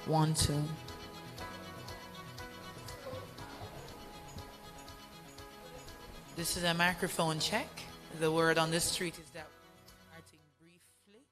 1, 2. This is a microphone check. The word on the street is that we're starting briefly.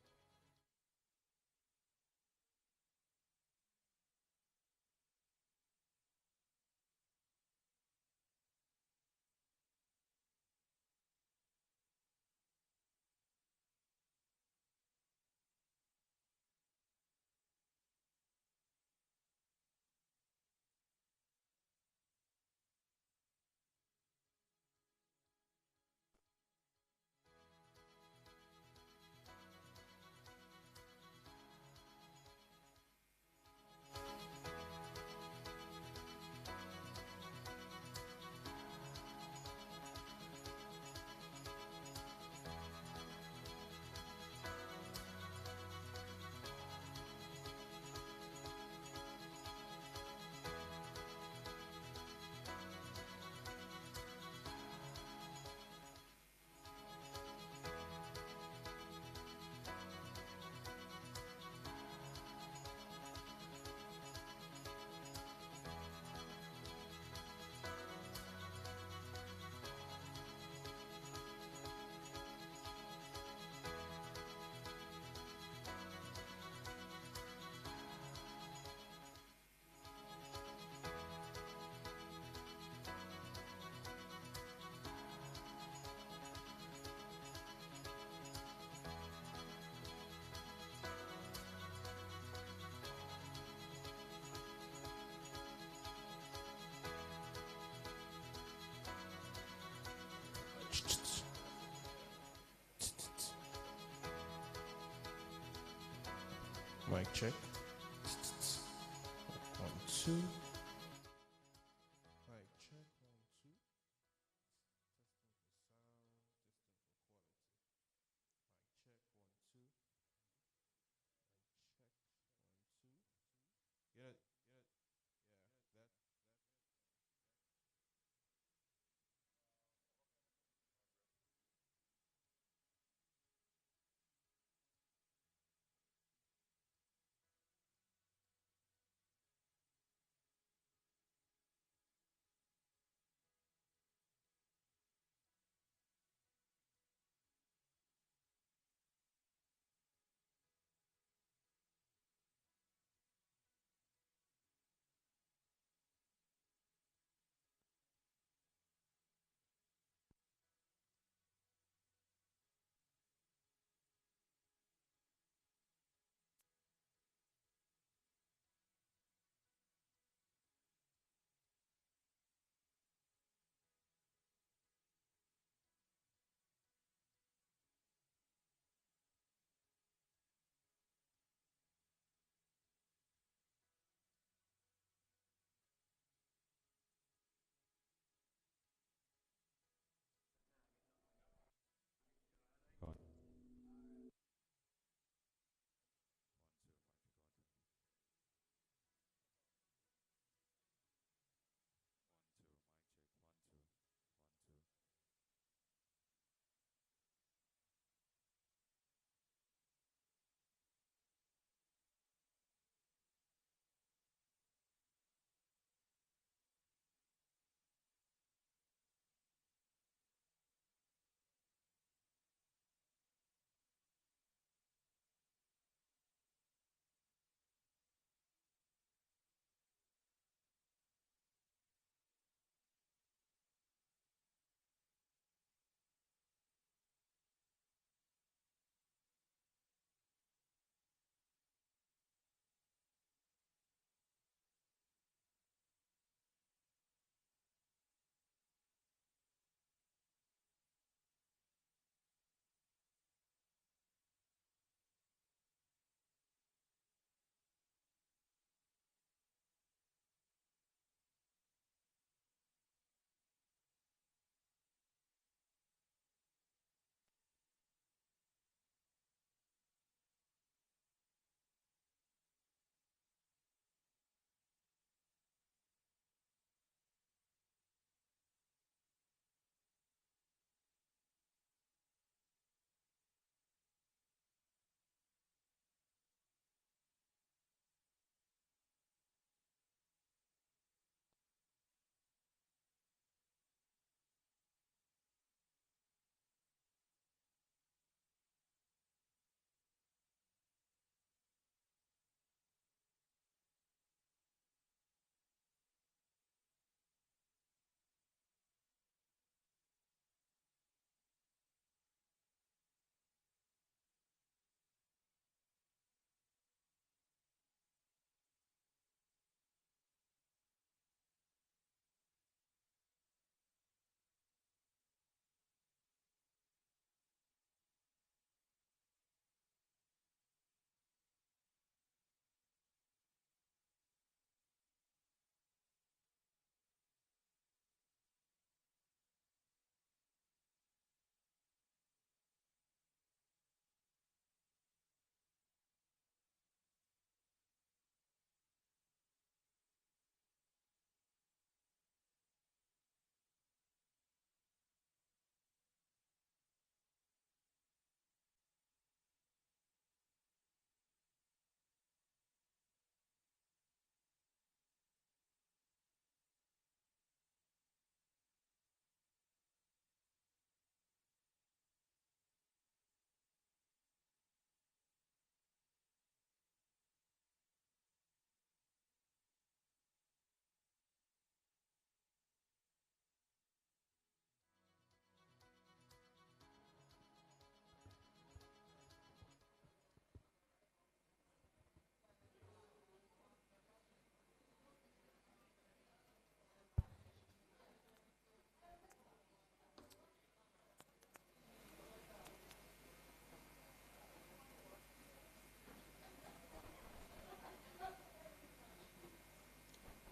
Mic check. 1, 2. Mic check. 1, 2. Testing for sound. Testing for quality. Mic check. 1, 2. Mic check. 1, 2. Yeah. Yeah. That.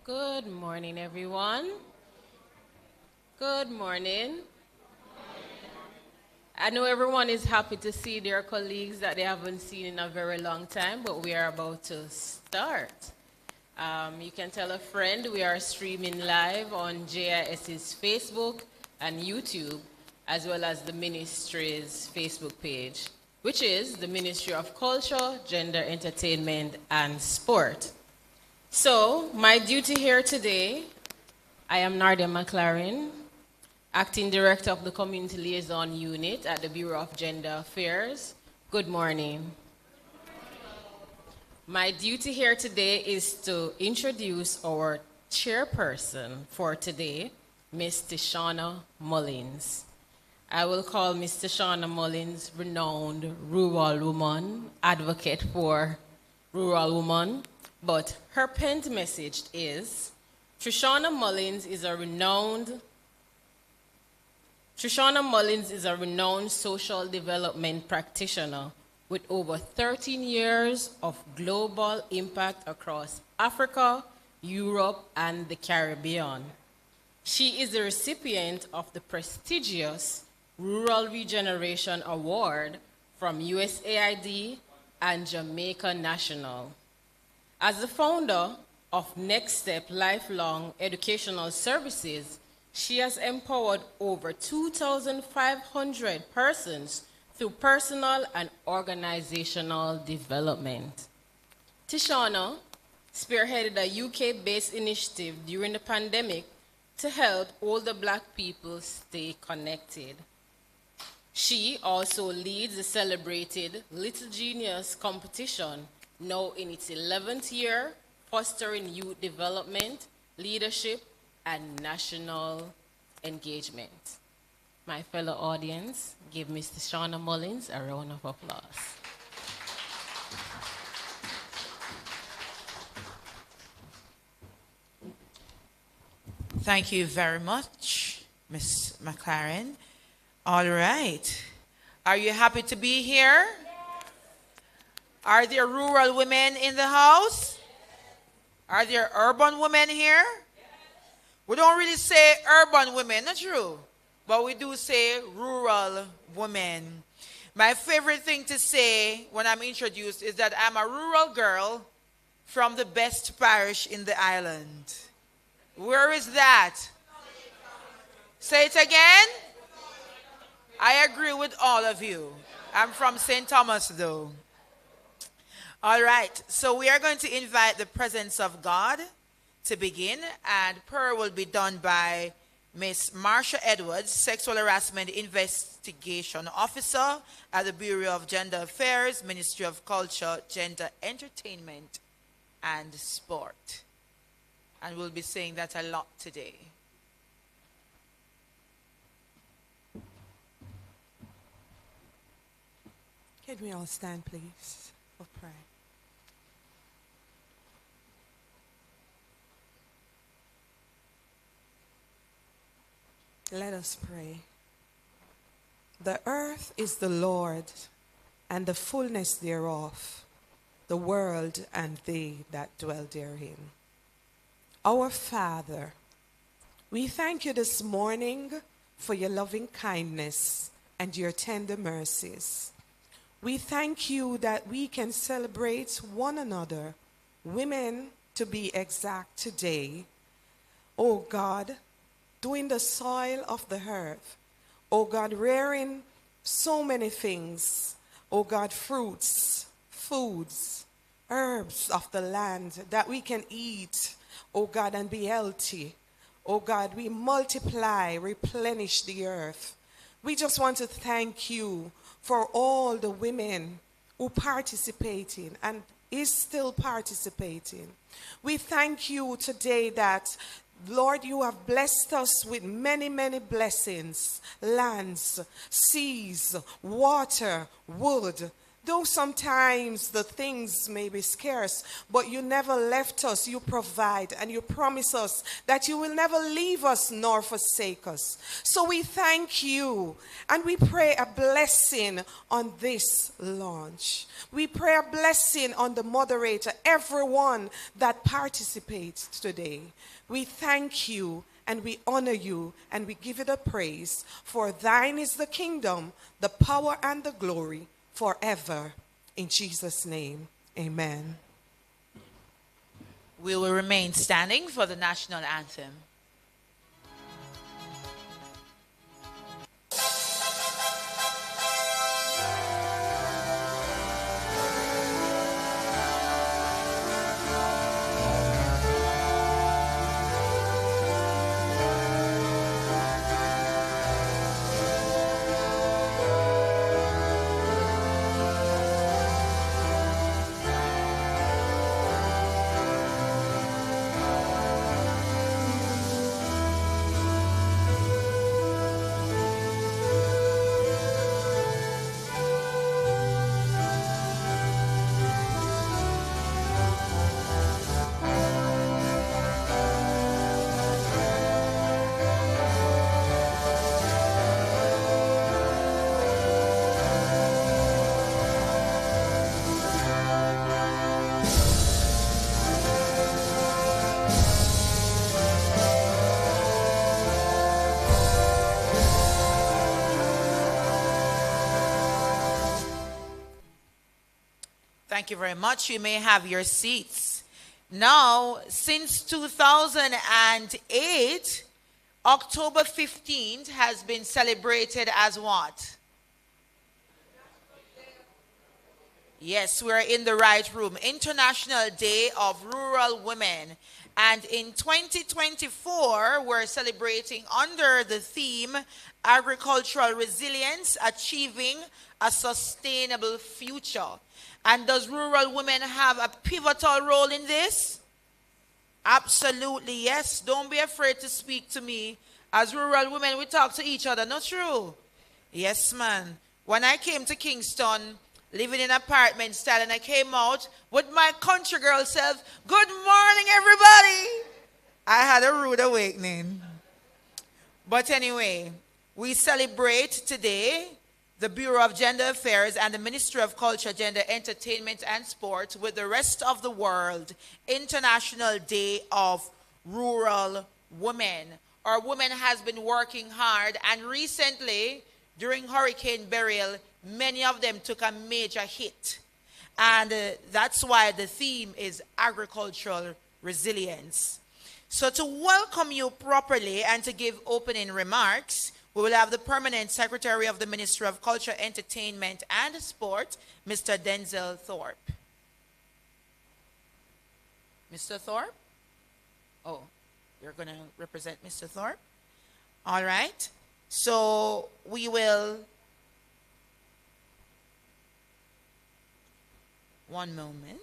Good morning, everyone. Good morning. I know everyone is happy to see their colleagues that they haven't seen in a very long time, but we are about to start. You can tell a friend we are streaming live on JIS's Facebook and YouTube, as well as the ministry's Facebook page, which is the Ministry of Culture, Gender, Entertainment, and Sport. So, my duty here today, I am Nardia McLaren, Acting Director of the Community Liaison Unit at the Bureau of Gender Affairs. Good morning. My duty here today is to introduce our chairperson for today, Ms. Tishana Mullins. I will call Ms. Tishana Mullins renowned rural woman, advocate for rural women, but her penned message is, Tishana Mullins is a renowned social development practitioner with over 13 years of global impact across Africa, Europe, and the Caribbean. She is the recipient of the prestigious Rural Regeneration Award from USAID and Jamaica National. As the founder of Next Step Lifelong Educational Services, she has empowered over 2,500 persons through personal and organizational development. Tishana spearheaded a UK-based initiative during the pandemic to help older Black people stay connected. She also leads the celebrated Little Genius competition, now in its 11th year, fostering youth development, leadership, and national engagement. My fellow audience, give Mr. Shauna Mullins a round of applause. Thank you very much, Ms. McLaren. All right. Are you happy to be here? Yes. Are there rural women in the house? Are there urban women here? Yes. We don't really say urban women, not true, but we do say rural women. My favorite thing to say when I'm introduced is that I'm a rural girl from the best parish in the island. Where is that? Say it again. I agree with all of you. I'm from St. Thomas, though. All right, so we are going to invite the presence of God to begin, and prayer will be done by Miss Marsha Edwards, Sexual Harassment Investigation Officer at the Bureau of Gender Affairs, Ministry of Culture, Gender, Entertainment, and Sport. And we'll be saying that a lot today. Can we all stand, please, for prayer? Let us pray. The earth is the Lord, and the fullness thereof, the world and they that dwell therein. Our Father, we thank you this morning for your loving kindness and your tender mercies. We thank you that we can celebrate one another, women to be exact today. Oh God, doing the soil of the earth. Oh God, rearing so many things. Oh God, fruits, foods, herbs of the land that we can eat. Oh God, and be healthy. Oh God, we multiply, replenish the earth. We just want to thank you for all the women who participating and is still participating. We thank you today that, Lord, you have blessed us with many, many blessings, lands, seas, water, wood, Though sometimes the things may be scarce, but you never left us. You provide and you promise us that you will never leave us nor forsake us. So we thank you and we pray a blessing on this launch. We pray a blessing on the moderator, everyone that participates today. We thank you and we honor you and we give you the praise. For thine is the kingdom, the power and the glory forever. In Jesus' name, amen. We will remain standing for the national anthem. Thank you very much. You may have your seats. Now, since 2008, October 15th has been celebrated as what? Yes, we're in the right room. International Day of Rural Women. And in 2024, we're celebrating under the theme Agricultural Resilience, Achieving a Sustainable Future. And does rural women have a pivotal role in this? Absolutely, yes. Don't be afraid to speak to me. As rural women, we talk to each other, not true? Yes, man. When I came to Kingston, living in apartment style, and I came out with my country girl self, good morning, everybody. I had a rude awakening. But anyway, we celebrate today the Bureau of Gender Affairs and the Ministry of Culture, Gender, Entertainment and Sport with the rest of the world International Day of Rural Women. Our women has been working hard, and recently during Hurricane Beryl, many of them took a major hit. And that's why the theme is agricultural resilience. So to welcome you properly and to give opening remarks, we will have the Permanent Secretary of the Ministry of Culture, Entertainment and Sport, Mr. Denzil Thorpe. Mr. Thorpe? Oh, you're going to represent Mr. Thorpe? All right. So we will... One moment.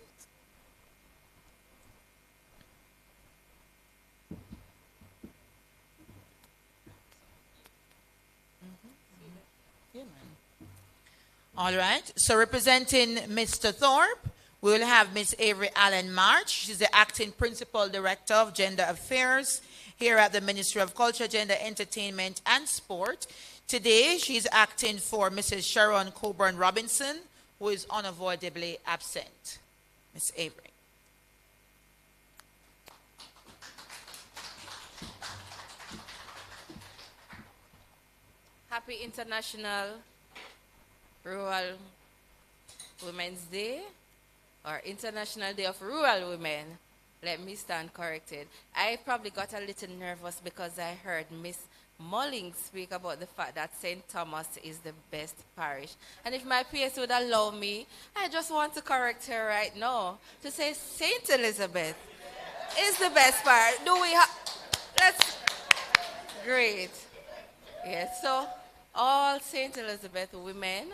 All right. So representing Mr. Thorpe, we will have Ms. Avery Allen March. She's the Acting Principal Director of Gender Affairs here at the Ministry of Culture, Gender, Entertainment and Sport. Today, she's acting for Mrs. Sharon Coburn Robinson, who is unavoidably absent. Ms. Avery. Happy International Rural Women's Day, or International Day of Rural Women. Let me stand corrected. I probably got a little nervous because I heard Miss Mullings speak about the fact that St. Thomas is the best parish. And if my PS would allow me, I just want to correct her right now to say St. Elizabeth is the best parish. Do we have... Let's... Great. Yes, so all St. Elizabeth women,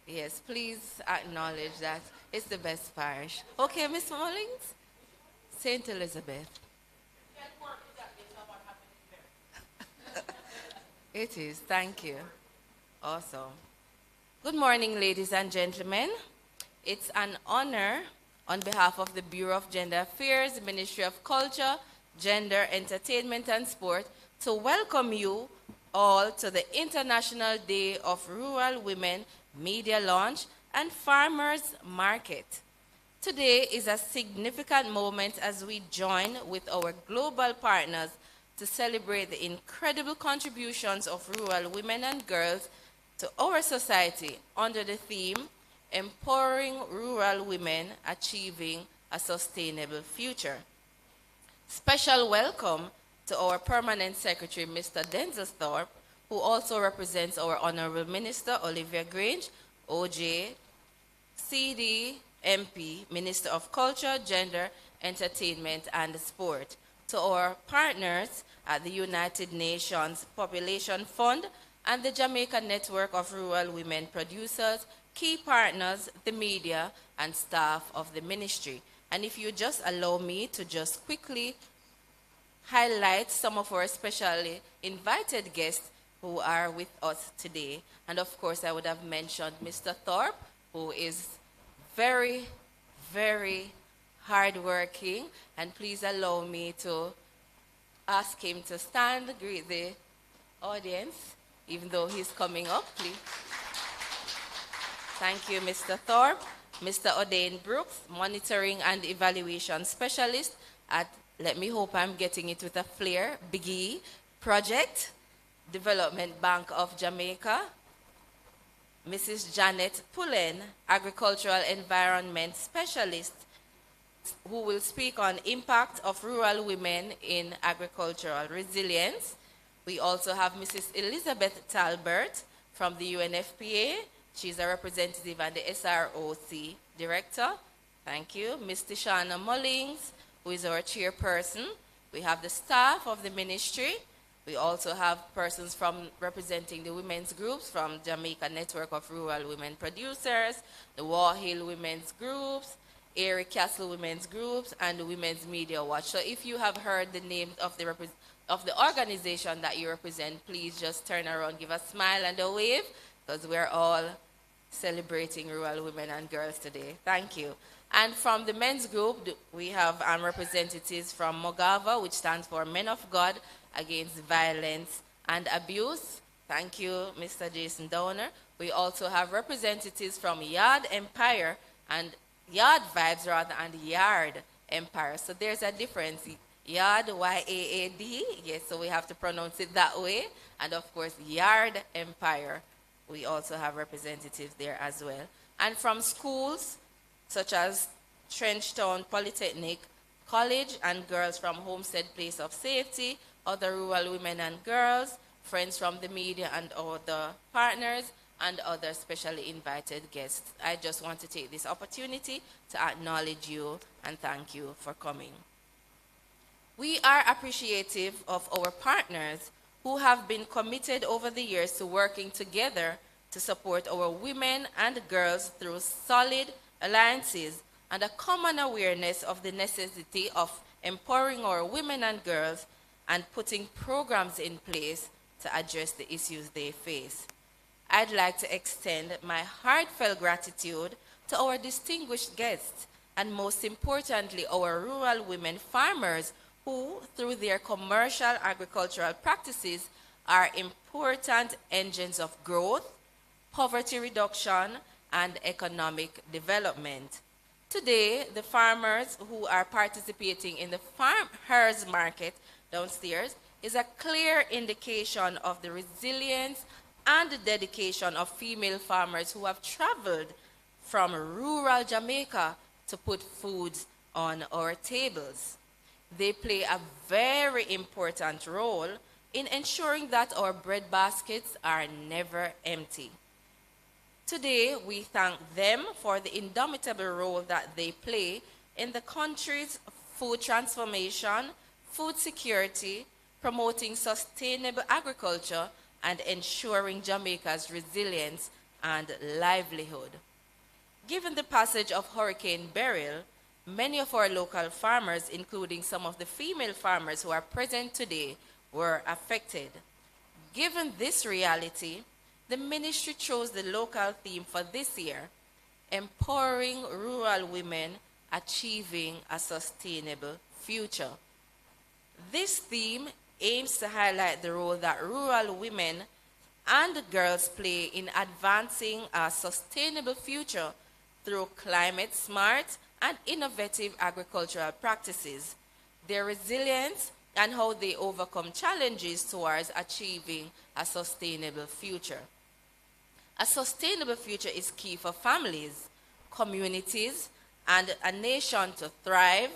yes, please acknowledge that it's the best parish. Okay, Miss Mullings? St. Elizabeth. It is, thank you. Awesome. Good morning, ladies and gentlemen. It's an honor on behalf of the Bureau of Gender Affairs, Ministry of Culture, Gender, Entertainment and Sport to welcome you all to the International Day of Rural Women Media Launch and Farmers Market. Today is a significant moment as we join with our global partners to celebrate the incredible contributions of rural women and girls to our society under the theme, Empowering Rural Women Achieving a Sustainable Future. Special welcome to our Permanent Secretary, Mr. Denzil Thorpe, who also represents our Honorable Minister, Olivia Grange, OJ, CD, MP, Minister of Culture, Gender, Entertainment and Sport. To our partners at the United Nations Population Fund and the Jamaica Network of Rural Women Producers, key partners, the media, and staff of the ministry. And if you just allow me to just quickly highlight some of our specially invited guests who are with us today. And of course, I would have mentioned Mr. Thorpe, who is very, very hardworking. And please allow me to ask him to stand, greet the audience, even though he's coming up, please. Thank you, Mr. Thorpe. Mr. Odain Brooks, Monitoring and Evaluation Specialist at, let me hope I'm getting it with a flair, Biggie Project, Development Bank of Jamaica. Mrs. Janet Pullen, Agricultural Environment Specialist, who will speak on impact of rural women in agricultural resilience. We also have Mrs. Elizabeth Talbert from the UNFPA. She's a representative and the SROC director. Thank you. Ms. Tishana Mullings, who is our chairperson. We have the staff of the ministry. We also have persons from representing the women's groups from Jamaica Network of Rural Women Producers, the War Hill Women's Groups, Erie Castle Women's Groups, and the Women's Media Watch. So if you have heard the name of the organization that you represent, please just turn around, give a smile and a wave, because we're all celebrating rural women and girls today. Thank you. And from the men's group, we have representatives from Mogava, which stands for Men of God Against Violence and Abuse. Thank you, Mr. Jason Downer. We also have representatives from Yard Empire and Yard Vibes rather, and Yard Empire. So there's a difference. Yard, Y-A-A-D, yes, so we have to pronounce it that way. And of course, Yard Empire, we also have representatives there as well. And from schools such as Trenchtown Polytechnic College and girls from Homestead Place of Safety, other rural women and girls, friends from the media and other partners, and other specially invited guests. I just want to take this opportunity to acknowledge you and thank you for coming. We are appreciative of our partners who have been committed over the years to working together to support our women and girls through solid alliances and a common awareness of the necessity of empowering our women and girls and putting programs in place to address the issues they face. I'd like to extend my heartfelt gratitude to our distinguished guests and most importantly, our rural women farmers who, through their commercial agricultural practices, are important engines of growth, poverty reduction, and economic development. Today, the farmers who are participating in the FarmHers market downstairs is a clear indication of the resilience and the dedication of female farmers who have traveled from rural Jamaica to put foods on our tables. They play a very important role in ensuring that our bread baskets are never empty. Today, we thank them for the indomitable role that they play in the country's food transformation, food security, promoting sustainable agriculture, and ensuring Jamaica's resilience and livelihood. Given the passage of Hurricane Beryl, many of our local farmers, including some of the female farmers who are present today, were affected. Given this reality, The ministry chose the local theme for this year, Empowering Rural Women Achieving a Sustainable Future. This theme aims to highlight the role that rural women and girls play in advancing a sustainable future through climate-smart and innovative agricultural practices, their resilience, and how they overcome challenges towards achieving a sustainable future. A sustainable future is key for families, communities, and a nation to thrive,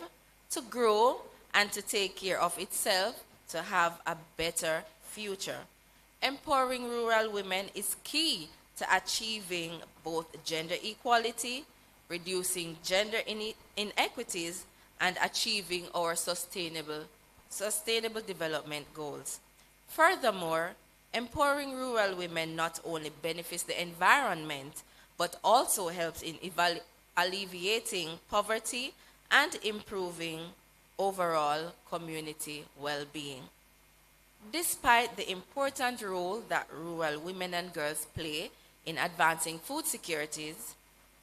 to grow, and to take care of itself to have a better future. Empowering rural women is key to achieving both gender equality, reducing gender inequities, and achieving our sustainable development goals. Furthermore, empowering rural women not only benefits the environment, but also helps in alleviating poverty and improving overall community well-being. Despite the important role that rural women and girls play in advancing food securities,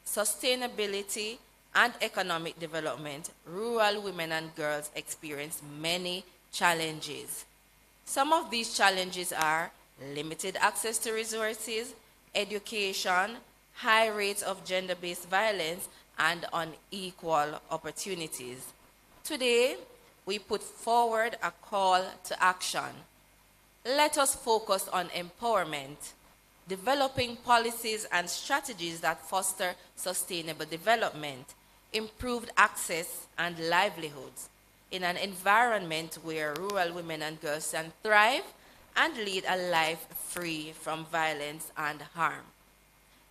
sustainability, and economic development, rural women and girls experience many challenges. Some of these challenges are limited access to resources, education, high rates of gender-based violence, and unequal opportunities. Today, we put forward a call to action. Let us focus on empowerment, developing policies and strategies that foster sustainable development, improved access, and livelihoods in an environment where rural women and girls can thrive and lead a life free from violence and harm.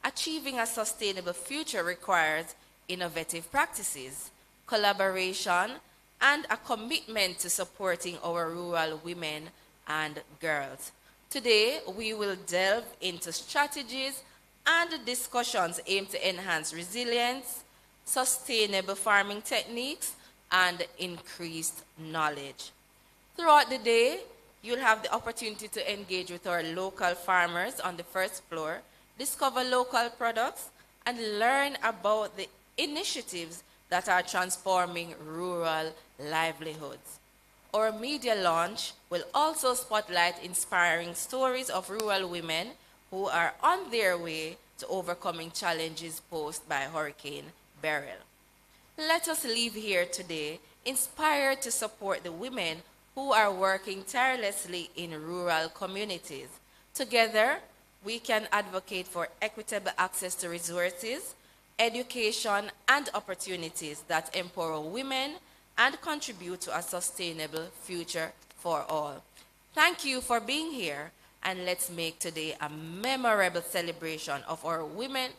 Achieving a sustainable future requires innovative practices, collaboration, and a commitment to supporting our rural women and girls. Today, we will delve into strategies and discussions aimed to enhance resilience, sustainable farming techniques, and increased knowledge. Throughout the day, you'll have the opportunity to engage with our local farmers on the first floor, discover local products, and learn about the initiatives that are transforming rural livelihoods. Our media launch will also spotlight inspiring stories of rural women who are on their way to overcoming challenges posed by Hurricane Beryl. Let us leave here today inspired to support the women who are working tirelessly in rural communities. Together, we can advocate for equitable access to resources, education, and opportunities that empower women and contribute to a sustainable future for all. Thank you for being here, and let's make today a memorable celebration of our women,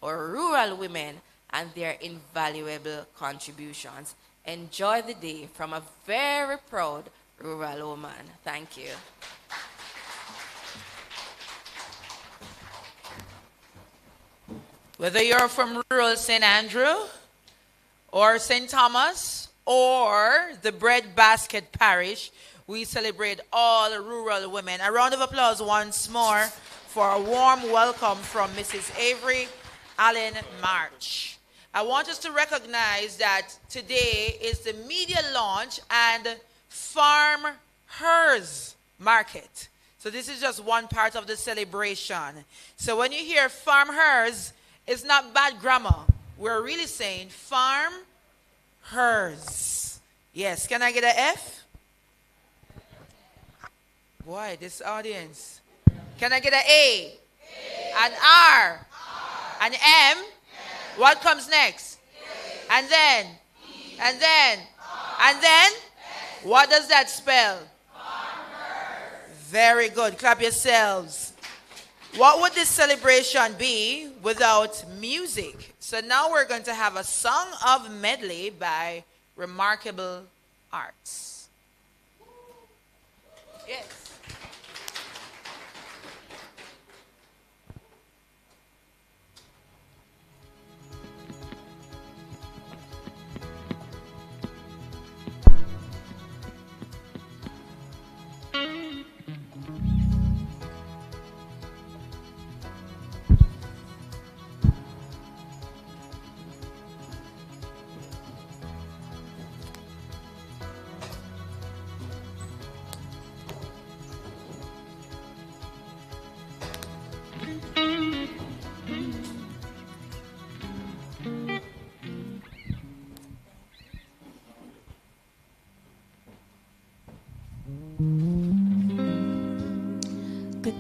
our rural women, and their invaluable contributions. Enjoy the day from a very proud rural woman. Thank you. Whether you're from rural St. Andrew or St. Thomas or the Breadbasket Parish, we celebrate all rural women. A round of applause once more for a warm welcome from Mrs. Avery Allen March. I want us to recognize that today is the media launch and FarmHers market. So this is just one part of the celebration. So when you hear FarmHers, it's not bad grammar. We're really saying FarmHers. Yes, can I get an F? Boy, this audience. Can I get an A? An R? An M? What comes next? And then? And then? And then? What does that spell? Very good. Clap yourselves. What would this celebration be without music? So now we're going to have a song of medley by Remarkable Arts. Yes.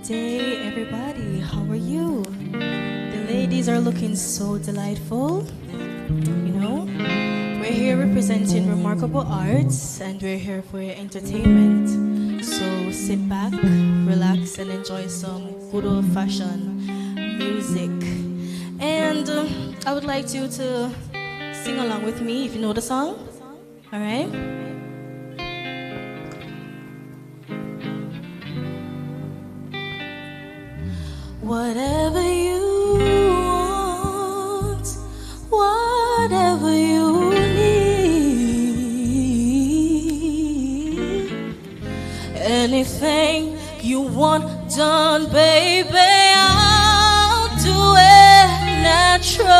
day, everybody. How are you? The ladies are looking so delightful. You know, we're here representing remarkable arts, and we're here for your entertainment. So sit back, relax, and enjoy some good old-fashioned music. And I would like you to sing along with me if you know the song. All right? Whatever you want, whatever you need, anything you want done, baby, I'll do it naturally,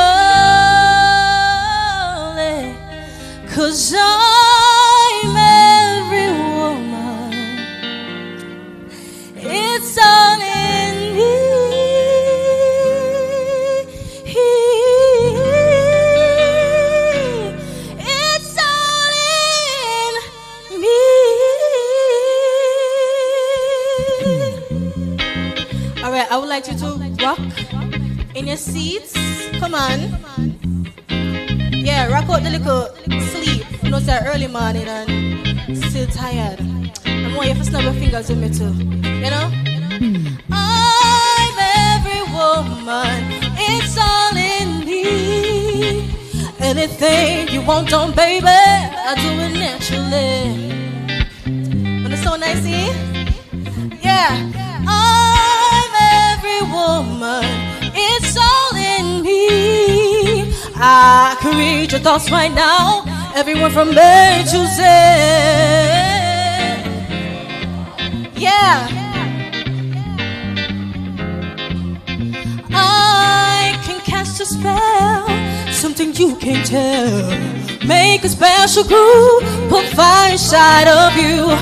'cause I'm every woman. It's all in me. It's all in me. All right, I would like you to rock in your seats. Come on. Yeah, rock out the little sleep. You know, it's that early morning and still tired. I want you to snap your fingers with me too. You know? I'm every woman. It's all in me. Anything you want done, baby, I do it naturally. Wanna sound nice, eh? Yeah. I'm every woman. It's all in me. I can read your thoughts right now. Everyone from A to Z. Yeah. I can cast a spell, something you can't tell. Make a special groove, put fire inside of you.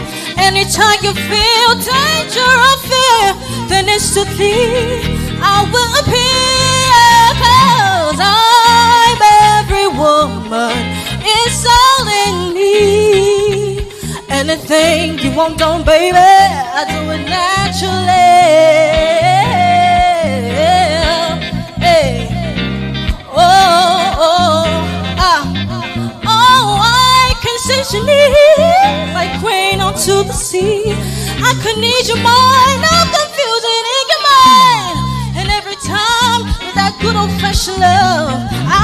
Anytime you feel danger or fear, then instantly I will appear. 'Cause I'm every woman. It's all in me. Anything you want done, baby, I do it naturally. Hey. I can sense your need like rain onto the sea. I could need your mind, I'm confusing in your mind. And every time with that good old-fashioned love,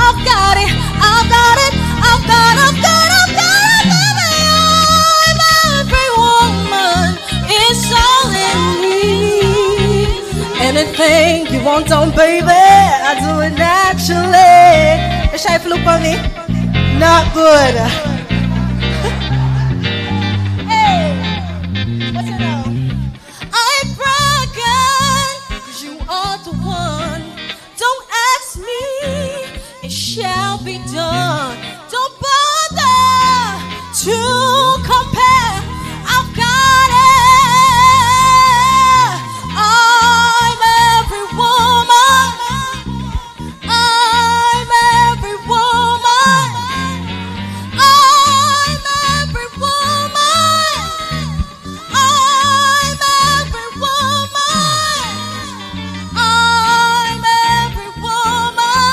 I've got it, I've got it, I've got it, I've got it, I've got it, baby. I'm every woman, it's all in me. Anything you want done, baby, I do it naturally. Is shy look on me? Not good. Hey, what's it now? I'm bragging, 'cause you are the one. Don't ask me, it shall be done. Don't bother to compare. I've got it. I'm every woman. I'm every woman. I'm every woman. I'm every woman. I'm every woman.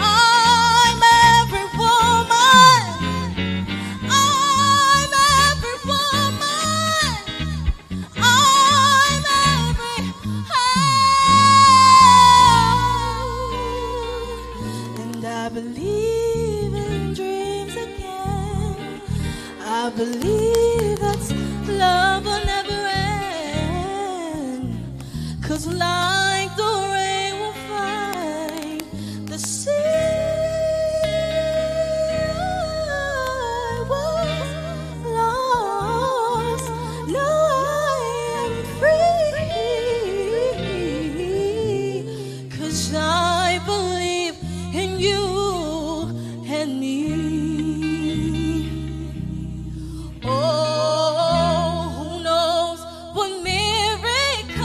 I'm every woman. I'm every woman. I'm every and I believe in dreams again. I believe that love will never end. 'Cause like the rain will find the sea, I was lost. Now I am free. 'Cause I believe in you and me. Oh, who knows what miracles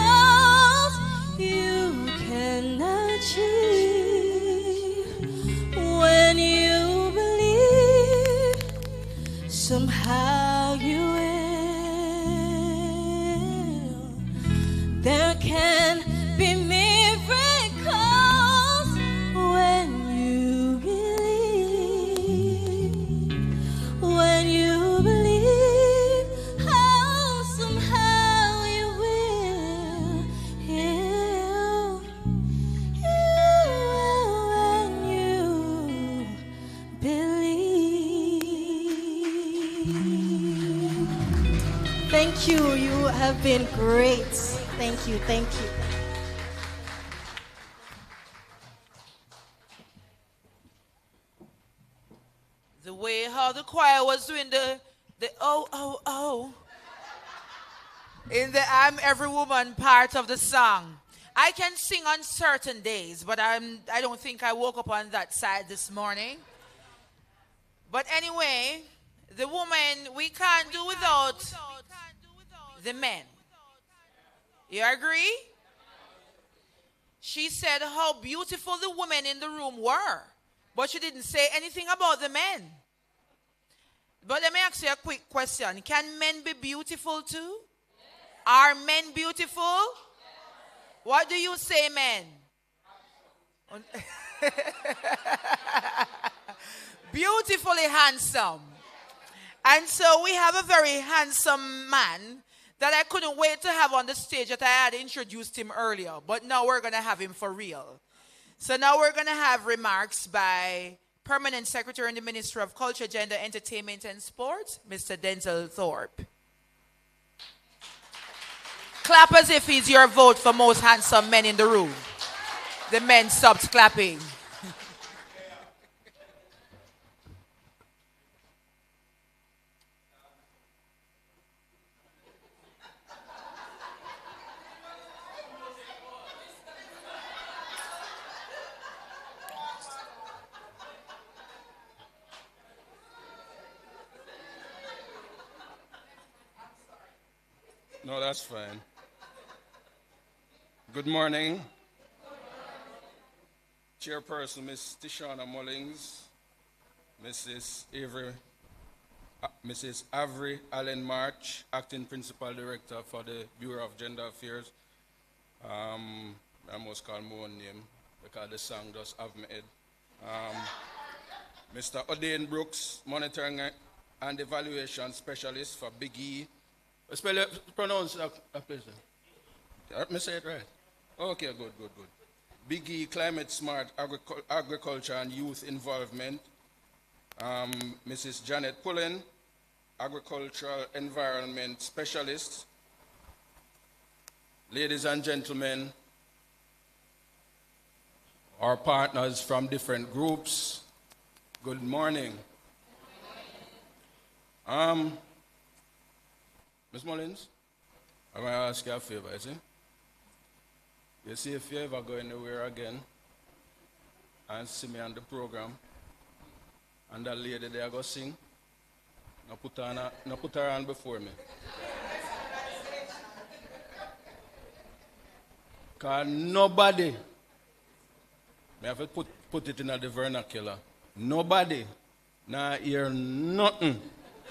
Thank you. You have been great. Thank you. Thank you. The way how the choir was doing the oh, oh, oh in the I'm Every Woman part of the song. I can sing on certain days, but I don't think I woke up on that side this morning. But anyway, the woman, we can't do without the men. You agree? She said how beautiful the women in the room were, but she didn't say anything about the men. But let me ask you a quick question. Can men be beautiful too? Are men beautiful? What do you say, men? Beautifully handsome. And so we have a very handsome man that I couldn't wait to have on the stage that I had introduced him earlier. But now we're going to have him for real. So now we're going to have remarks by Permanent Secretary in the Ministry of Culture, Gender, Entertainment and Sports, Mr. Denzil Thorpe. Clap as if he's your vote for most handsome men in the room. The men stopped clapping. No, that's fine. Good morning. Chairperson, Ms. Tishana Mullings, Mrs. Avery Allen March, Acting Principal Director for the Bureau of Gender Affairs. I must call my own name because the song does have my head. Mr. O'Dane Brooks, Monitoring and Evaluation Specialist for Big E. Pronounce that, please. Let me say it right. Okay, good. Big E, Climate Smart Agriculture and Youth Involvement. Mrs. Janet Pullen, Agricultural Environment Specialist. Ladies and gentlemen, our partners from different groups, good morning. Ms. Mullins, I'm going to ask you a favor, you see? You see, if you ever go anywhere again and see me on the program, and that lady there go sing, no put her on before me. Because nobody, I have to put it in the vernacular, nobody now hear nothing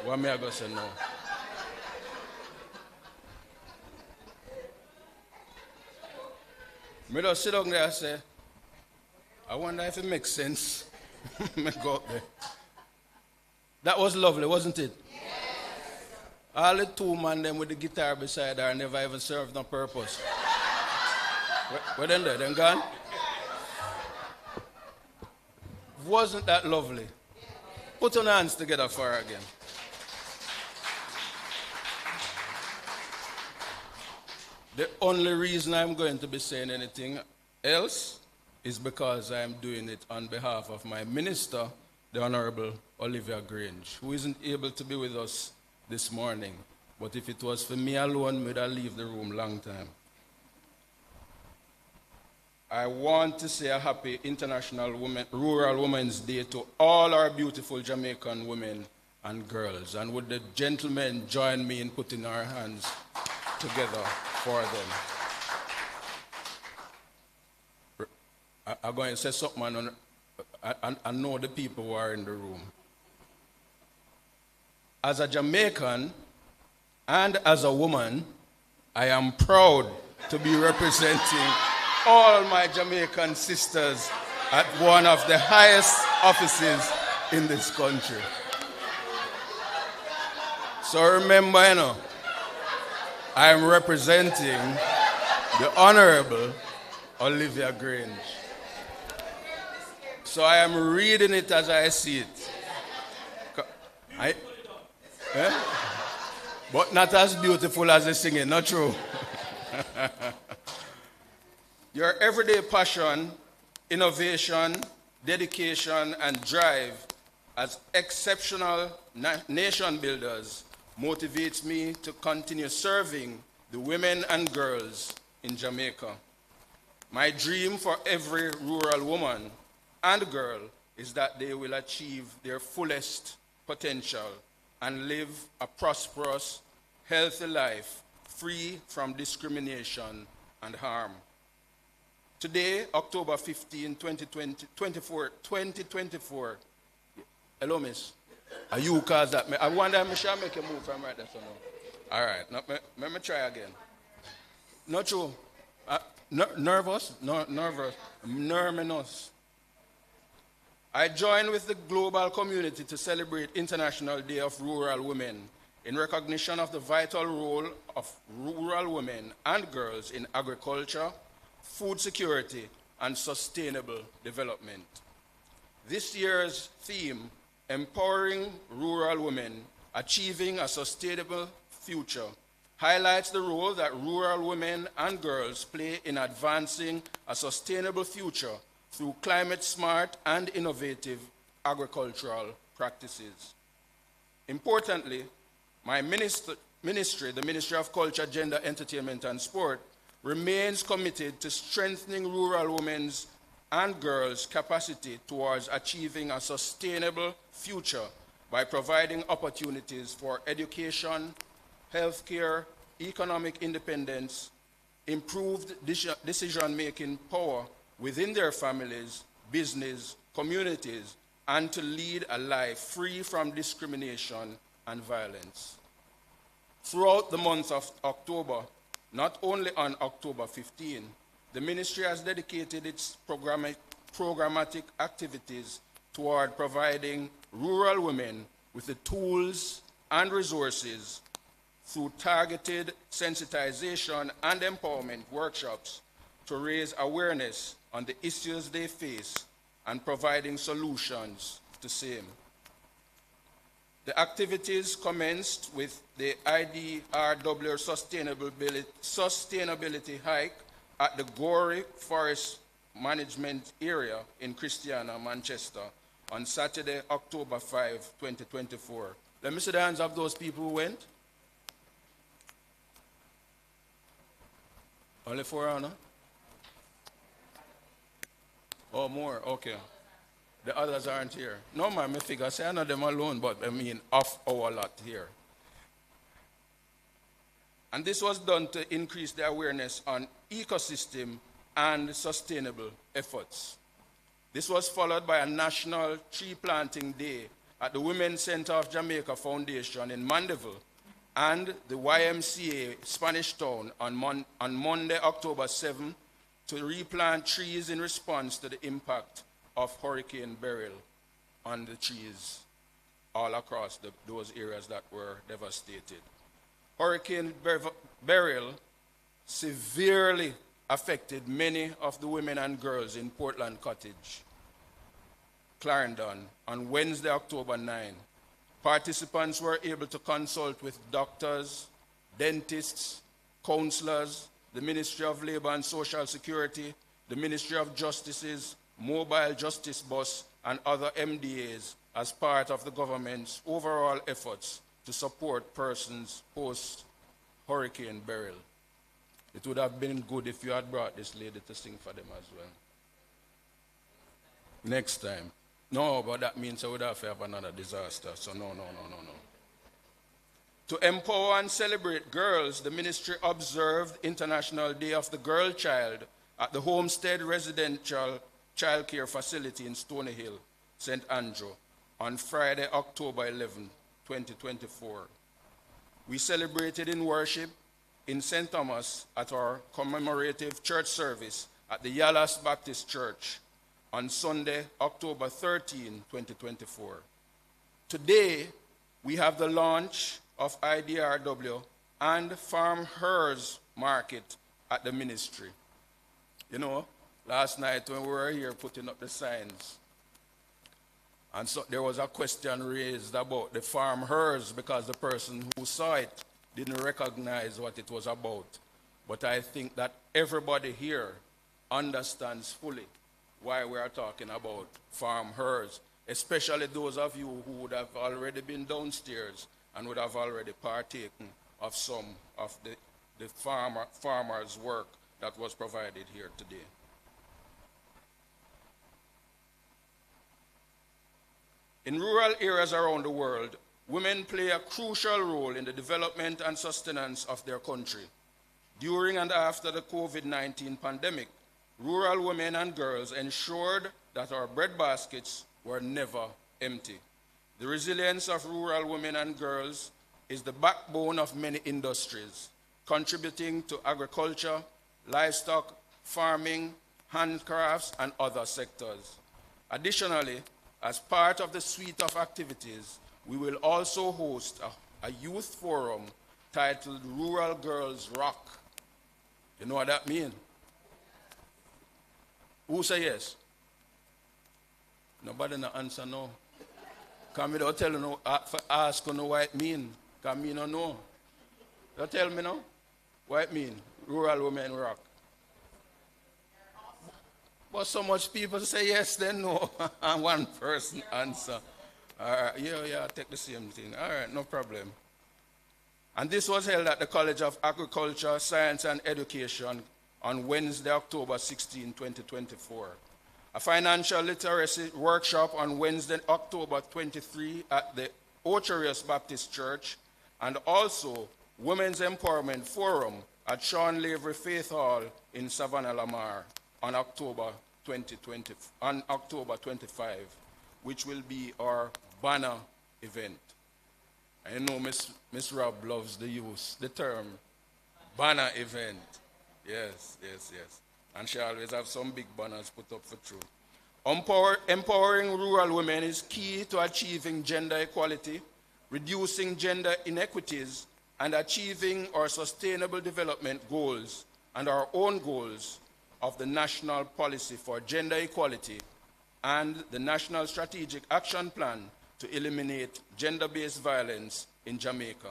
what me I go say no. Me just sit down there and say, I wonder if it makes sense. Me go up there. That was lovely, wasn't it? Yes. All the two men them with the guitar beside her never even served no purpose. Where them there? Them gone? Wasn't that lovely? Put your hands together for her again. The only reason I'm going to be saying anything else is because I'm doing it on behalf of my minister, the Honorable Olivia Grange, who isn't able to be with us this morning. But if it was for me alone, would I leave the room long time. I want to say a happy International Rural Women's Day to all our beautiful Jamaican women and girls. And would the gentlemen join me in putting our hands together for them. I'm going to say something I know the people who are in the room. As a Jamaican and as a woman, I am proud to be representing all my Jamaican sisters at one of the highest offices in this country. So remember, you know, I am representing the Honorable Olivia Grange. So I am reading it as I see it. But not as beautiful as the singing, not true? Your everyday passion, innovation, dedication, and drive as exceptional nation builders motivates me to continue serving the women and girls in Jamaica. My dream for every rural woman and girl is that they will achieve their fullest potential and live a prosperous, healthy life free from discrimination and harm. Today, October 15, 2024. Hello, miss. Are you cause that? I wonder if I shall make a move from right there. So no. All right. Now, let me try again. Not true. Nervous? No, nervous. Nerminous. I join with the global community to celebrate International Day of Rural Women in recognition of the vital role of rural women and girls in agriculture, food security, and sustainable development. This year's theme, Empowering Rural Women, Achieving a Sustainable Future, highlights the role that rural women and girls play in advancing a sustainable future through climate-smart and innovative agricultural practices. Importantly, my ministry, the Ministry of Culture, Gender, Entertainment, and Sport, remains committed to strengthening rural women's and girls' capacity towards achieving a sustainable future by providing opportunities for education, healthcare, economic independence, improved decision-making power within their families, business, communities, and to lead a life free from discrimination and violence. Throughout the month of October, not only on October 15, the ministry has dedicated its programmatic activities toward providing rural women with the tools and resources through targeted sensitization and empowerment workshops to raise awareness on the issues they face and providing solutions to same. The activities commenced with the IDRW sustainability hike at the Gorey Forest Management Area in Christiana, Manchester, on Saturday, October 5, 2024. Let me see the hands of those people who went. Only 4, Anna? Oh, more, okay. The others aren't here. No, man, I figure, say I know them alone, but I mean off our lot here. And this was done to increase the awareness on ecosystem and sustainable efforts. This was followed by a national tree planting day at the Women's Center of Jamaica Foundation in Mandeville and the YMCA Spanish Town on Monday, October 7, to replant trees in response to the impact of Hurricane Beryl on the trees all across those areas that were devastated. Hurricane Beryl severely affected many of the women and girls in Portland Cottage, Clarendon, on Wednesday, October 9. Participants were able to consult with doctors, dentists, counselors, the Ministry of Labor and Social Security, the Ministry of Justice's Mobile Justice Bus, and other MDAs as part of the government's overall efforts to support persons post-Hurricane Beryl. It would have been good if you had brought this lady to sing for them as well. Next time. No, but that means I would have to have another disaster, so no. To empower and celebrate girls, the ministry observed International Day of the Girl Child at the Homestead Residential Childcare Facility in Stony Hill, St. Andrew, on Friday, October 11, 2024. We celebrated in worship in St. Thomas at our commemorative church service at the Yalas Baptist Church on Sunday, October 13, 2024. Today, we have the launch of IDRW and FarmHers market at the ministry. You know, last night when we were here putting up the signs, and so there was a question raised about the FarmHers because the person who saw it didn't recognize what it was about. But I think that everybody here understands fully why we are talking about FarmHers, especially those of you who would have already been downstairs and would have already partaken of some of the farmers' work that was provided here today. In rural areas around the world, women play a crucial role in the development and sustenance of their country. During and after the COVID-19 pandemic, rural women and girls ensured that our bread baskets were never empty. The resilience of rural women and girls is the backbone of many industries, contributing to agriculture, livestock, farming, handcrafts, and other sectors. Additionally, as part of the suite of activities, we will also host a youth forum titled Rural Girls Rock. You know what that means? Who say yes? Nobody no answer no. Come me don't tell you no, ask you no what it mean. Come me no know. Don't tell me no what it mean. Rural Women Rock. But so much people say yes, then no. And one person answer. All right, yeah, take the same thing. All right, no problem. And this was held at the College of Agriculture, Science and Education on Wednesday, October 16, 2024. A financial literacy workshop on Wednesday, October 23 at the Ocherius Baptist Church, and also Women's Empowerment Forum at Sean Lavery Faith Hall in Savannah, Lamar on October 25, which will be our banner event. I know Miss Rob loves the term banner event. Yes. And she always have some big banners put up for true. Empowering rural women is key to achieving gender equality, reducing gender inequities, and achieving our sustainable development goals and our own goals of the National Policy for Gender Equality and the National Strategic Action Plan to eliminate gender-based violence in Jamaica.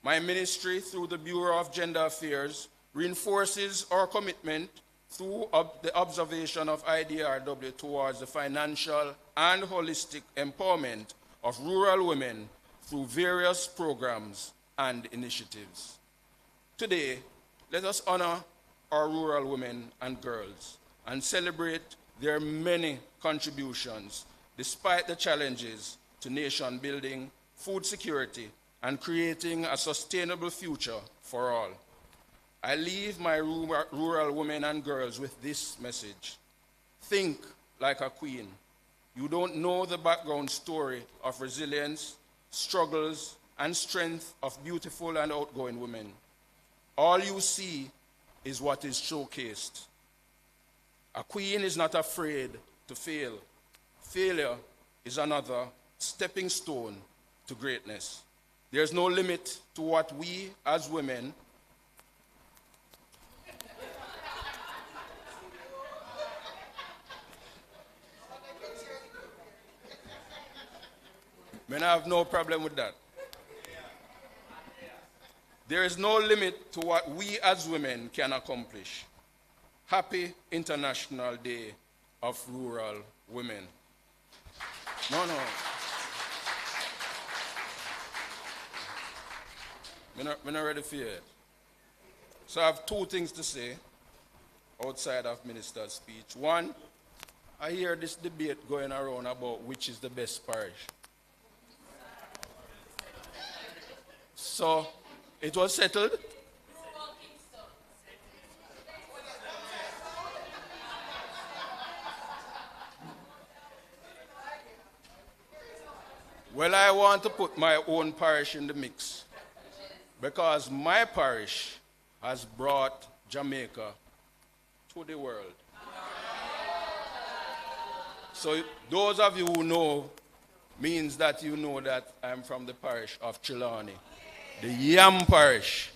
My ministry, through the Bureau of Gender Affairs, reinforces our commitment through the observation of IDRW towards the financial and holistic empowerment of rural women through various programs and initiatives. Today, let us honor our rural women and girls and celebrate their many contributions despite the challenges to nation building, food security, and creating a sustainable future for all. I leave my rural women and girls with this message. Think like a queen. You don't know the background story of resilience, struggles, and strength of beautiful and outgoing women. All you see is what is showcased. A queen is not afraid to fail. Failure is another stepping stone to greatness. There's no limit to what we as women I have no problem with that. There is no limit to what we as women can accomplish. Happy International Day of Rural Women. No. I'm not ready for it. So I have two things to say outside of Minister's speech. One, I hear this debate going around about which is the best parish. So it was settled. Well, I want to put my own parish in the mix because my parish has brought Jamaica to the world. So those of you who know means that you know that I'm from the parish of Trelawney, the Yam parish.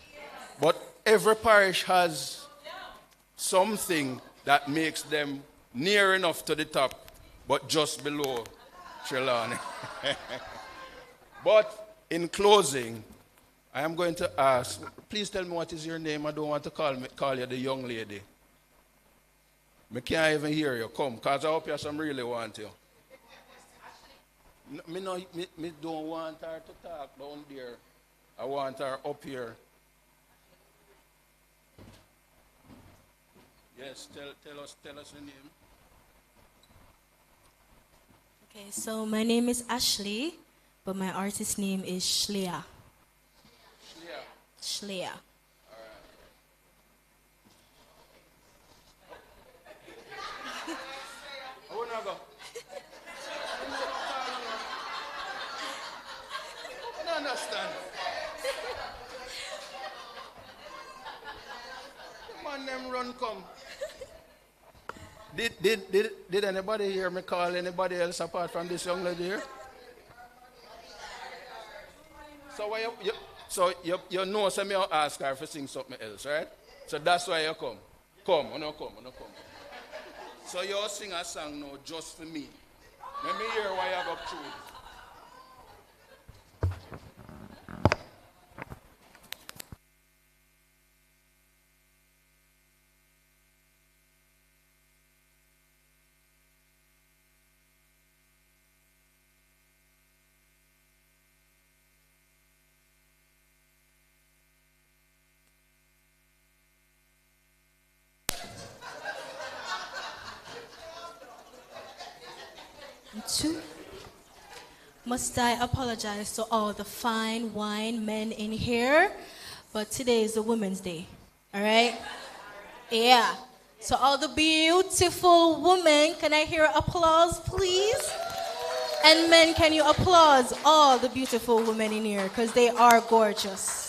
But every parish has something that makes them near enough to the top, but just below Trelawney. But in closing, I am going to ask, please tell me what is your name. I don't want to call you the young lady. I can't even hear you. Come, because I hope you some really want you. Me don't want her to talk down there. I want her up here. Yes, tell us your name. Okay, so my name is Ashley, but my artist name is Shlea. Shlea. I wanna go. I don't understand. The man them run come. Did anybody hear me call anybody else apart from this young lady here? So why you know so me ask her to sing something else, right? So that's why you come. Come. So you sing a song now just for me. Let me hear why you got through it. Two. Must I apologize to all the fine wine men in here? But today is the Women's Day. All right? Yeah. So all the beautiful women, can I hear applause, please? And men, can you applaud all the beautiful women in here? Because they are gorgeous.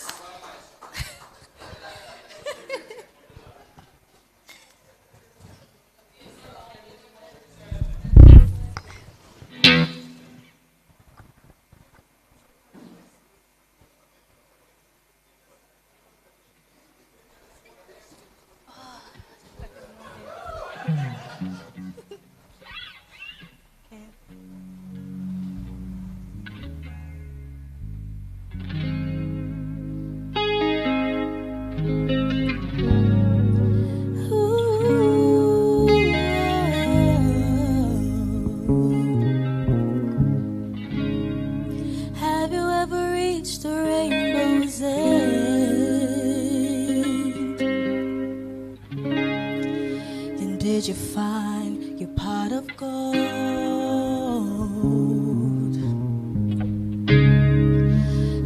Did you find your pot of gold?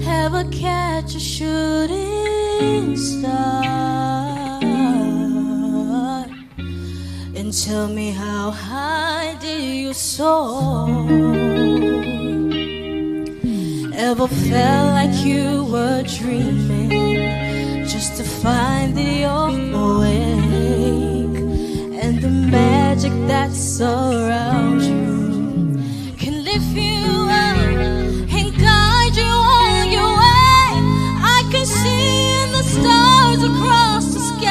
Ever catch a shooting star? And tell me, how high did you soar? Ever felt like you were dreaming just to find that you're awake? And the magic that surrounds you can lift you up and guide you on your way. I can see the stars across the sky.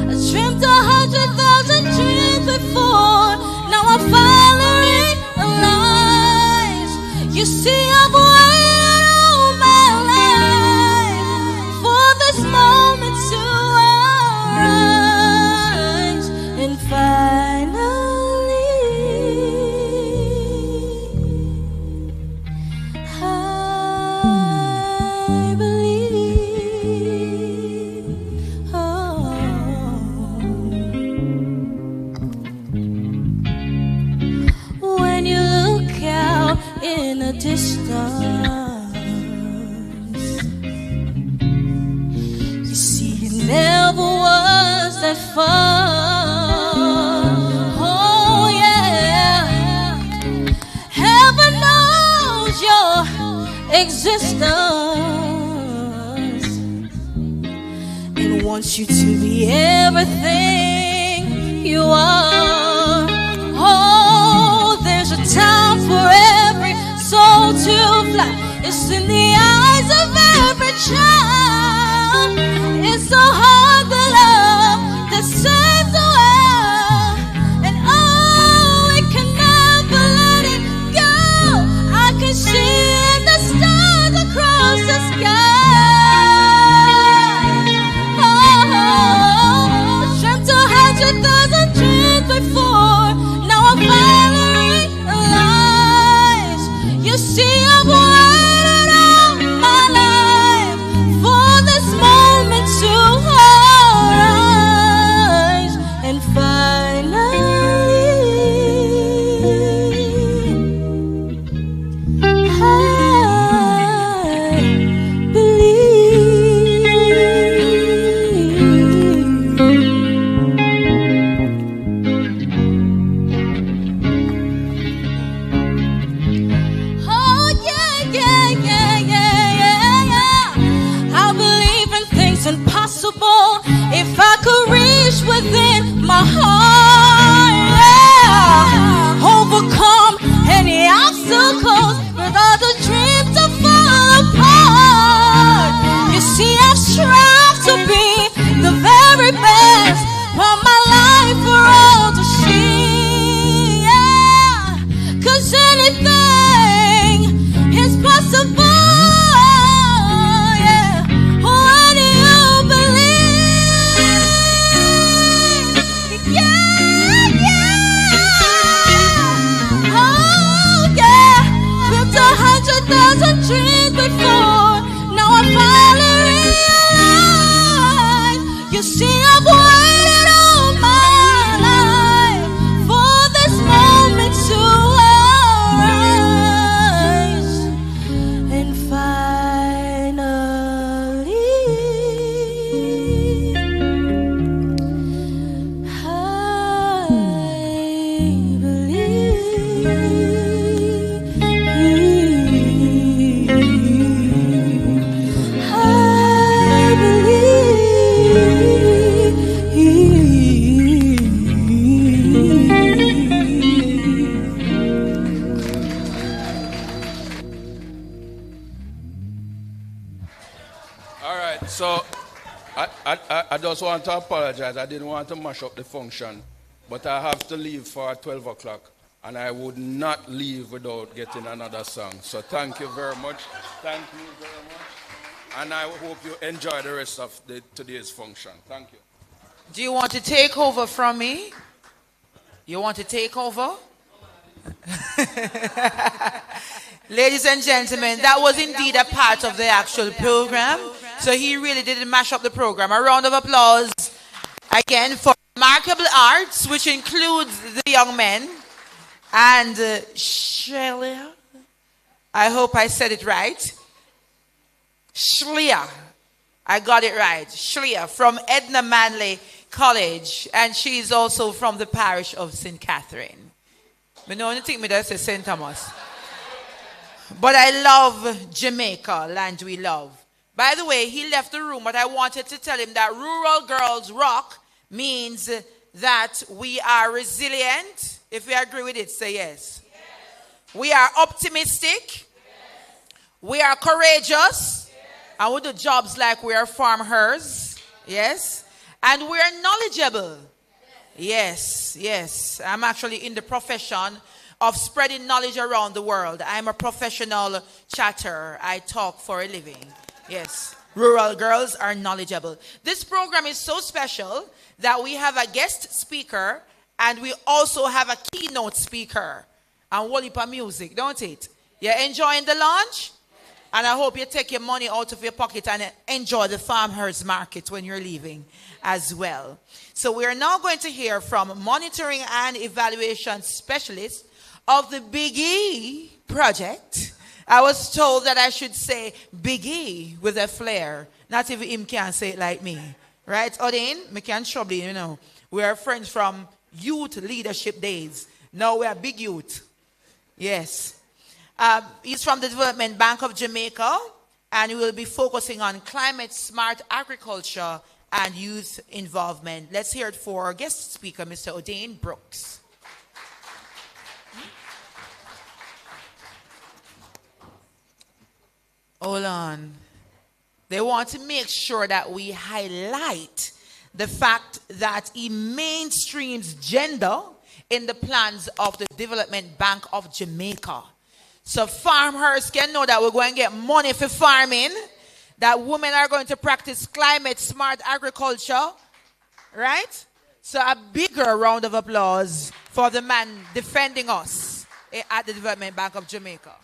I dreamt 100,000 dreams before. Now I'm finally alive. You see, I've waited all my life for this moment to arise. And finally, I believe. Oh. When you look out in the distance, you see it never was that far. Oh yeah, heaven knows your existence and wants you to be everything you are. Oh, there's a time for every soul to fly. It's in the eyes of every child. It's so hard to love that saves the world. And oh, we can never let it go. I You see, I've waited all my life for this moment to arise. And finally, I All right, so I just want to apologize. I didn't want to mash up the function, but I have to leave for 12 o'clock, and I would not leave without getting another song. So thank you very much. Thank you very much. And I hope you enjoy the rest of today's function. Thank you. Do you want to take over from me? You want to take over? Ladies and gentlemen, that was indeed a part of the actual program. So he really didn't mash up the program. A round of applause again for Remarkable Arts, which includes the young men. And Shelia, I hope I said it right. Shlia, I got it right. Shlia from Edna Manley College. And she's also from the parish of St. Catherine. But no one think me that says St. Thomas. But I love Jamaica, land we love. By the way, he left the room, but I wanted to tell him that Rural Girls Rock means that we are resilient. If we agree with it, say yes. Yes. We are optimistic. Yes. We are courageous. Yes. And we do jobs like we are FarmHers. Yes. And we are knowledgeable. Yes, yes. I'm actually in the profession of spreading knowledge around the world. I'm a professional chatter. I talk for a living. Yes. Rural girls are knowledgeable. This program is so special that we have a guest speaker and we also have a keynote speaker. And whole heap of music, don't it? You're enjoying the launch? And I hope you take your money out of your pocket and enjoy the FarmHers market when you're leaving as well. So we are now going to hear from monitoring and evaluation specialist of the Big E project. I was told that I should say Big E with a flair. Not if him can say it like me. Right, Odin? Me can't trouble you, you know. We are friends from youth leadership days. Now we are big youth. Yes. He's from the Development Bank of Jamaica, and he will be focusing on climate smart agriculture and youth involvement. Let's hear it for our guest speaker, Mr. Odin Brooks. Hold on. They want to make sure that we highlight the fact that he mainstreams gender in the plans of the Development Bank of Jamaica. So FarmHers can know that we're going to get money for farming, that women are going to practice climate smart agriculture, right? So a bigger round of applause for the man defending us at the Development Bank of Jamaica.